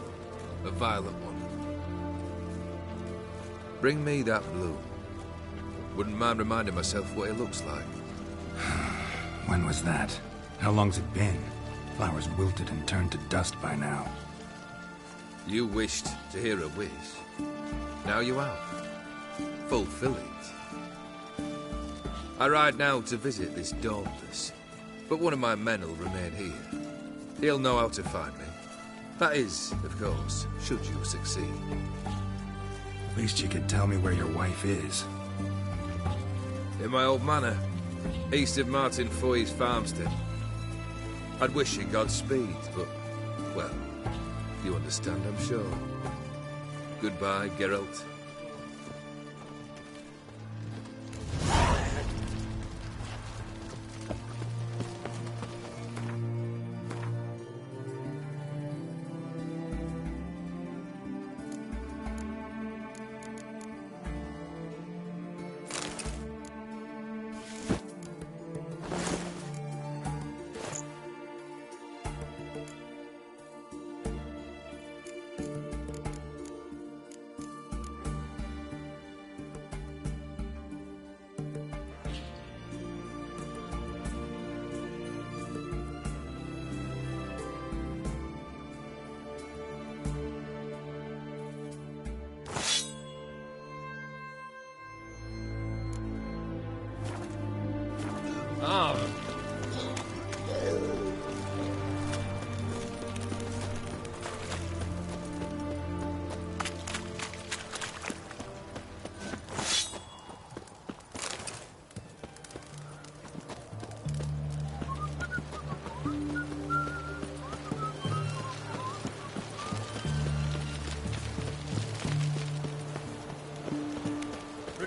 P: A violet one. Bring me that bloom. Wouldn't mind reminding myself what it looks like.
B: When was that? How long's it been? Flowers wilted and turned to dust by now.
P: You wished to hear a wish. Now you have. Fulfill it. I ride now to visit this Dauntless, but one of my men will remain here. He'll know how to find me. That is, of course, should you succeed.
B: At least you could tell me where your wife is.
P: In my old manor, east of Martin Foy's farmstead. I'd wish you Godspeed, but, well, you understand, I'm sure. Goodbye, Geralt.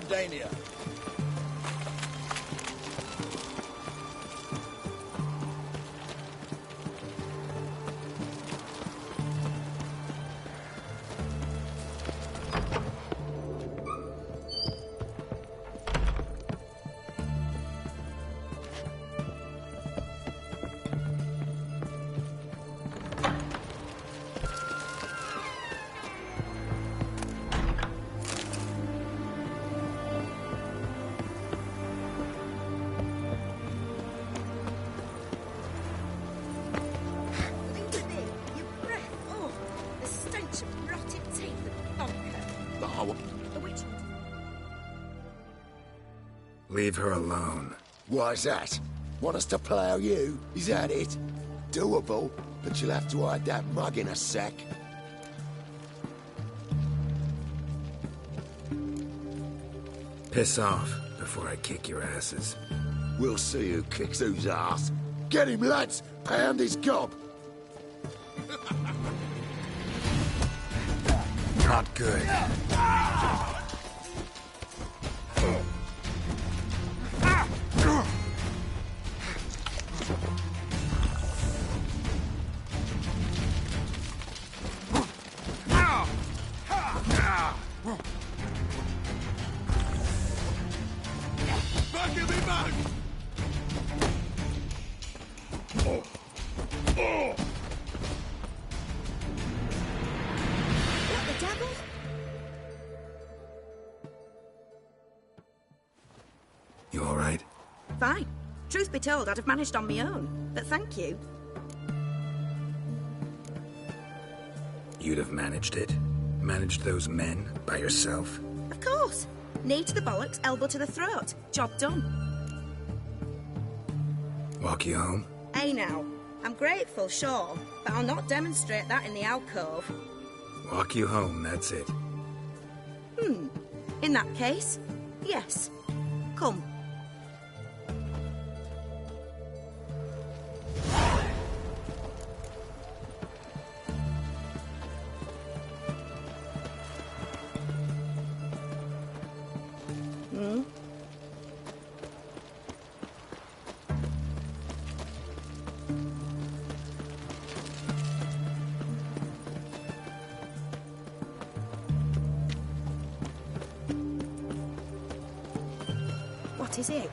D: Dania.
B: Leave her alone.
F: Why's that?
H: Want us to plough you? Is that it? Doable, but you'll have to hide that mug in a sec.
B: Piss off before I kick your asses.
H: We'll see who kicks whose ass. Get him, lads! Pound his gob!
B: Not good. You all right?
R: Fine. Truth be told, I'd have managed on my own, but thank you.
B: You'd have managed it? Managed those men by yourself?
R: Of course. Knee to the bollocks, elbow to the throat. Job done.
B: Walk you home?
R: Hey now, I'm grateful, sure, but I'll not demonstrate that in the alcove.
B: Walk you home, that's it.
R: In that case, yes. Come. What is it?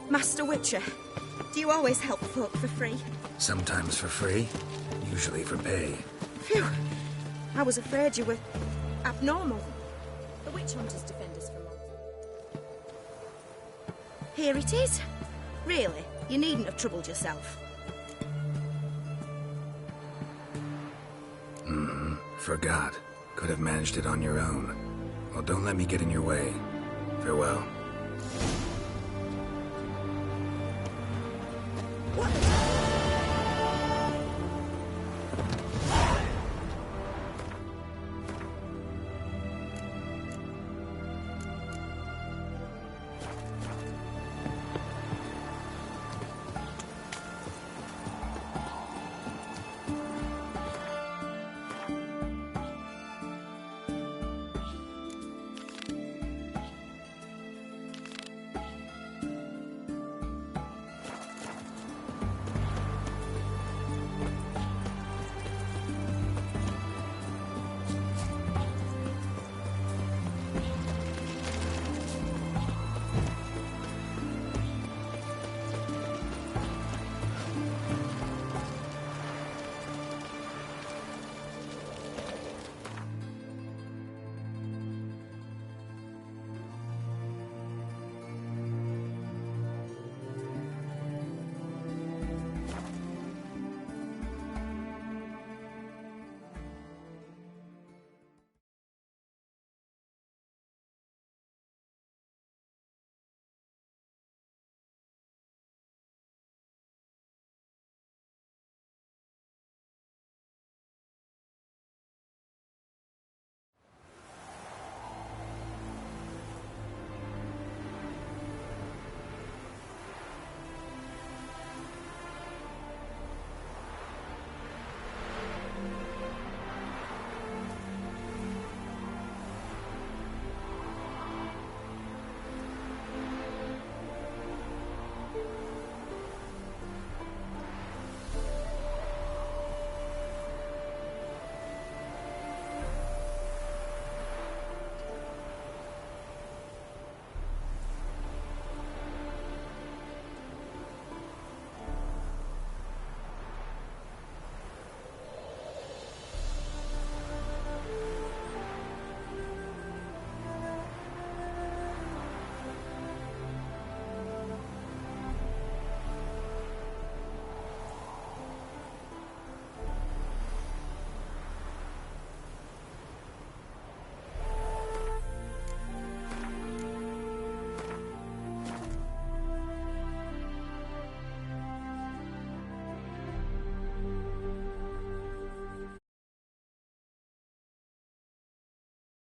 R: Master Witcher, do you always help folk for free?
B: Sometimes for free, usually for pay.
R: Phew! I was afraid you were abnormal. The witch hunters defend us from all. Here it is. Really, you needn't have troubled yourself.
B: Forgot. Could have managed it on your own. Well, don't let me get in your way. Farewell.
R: What?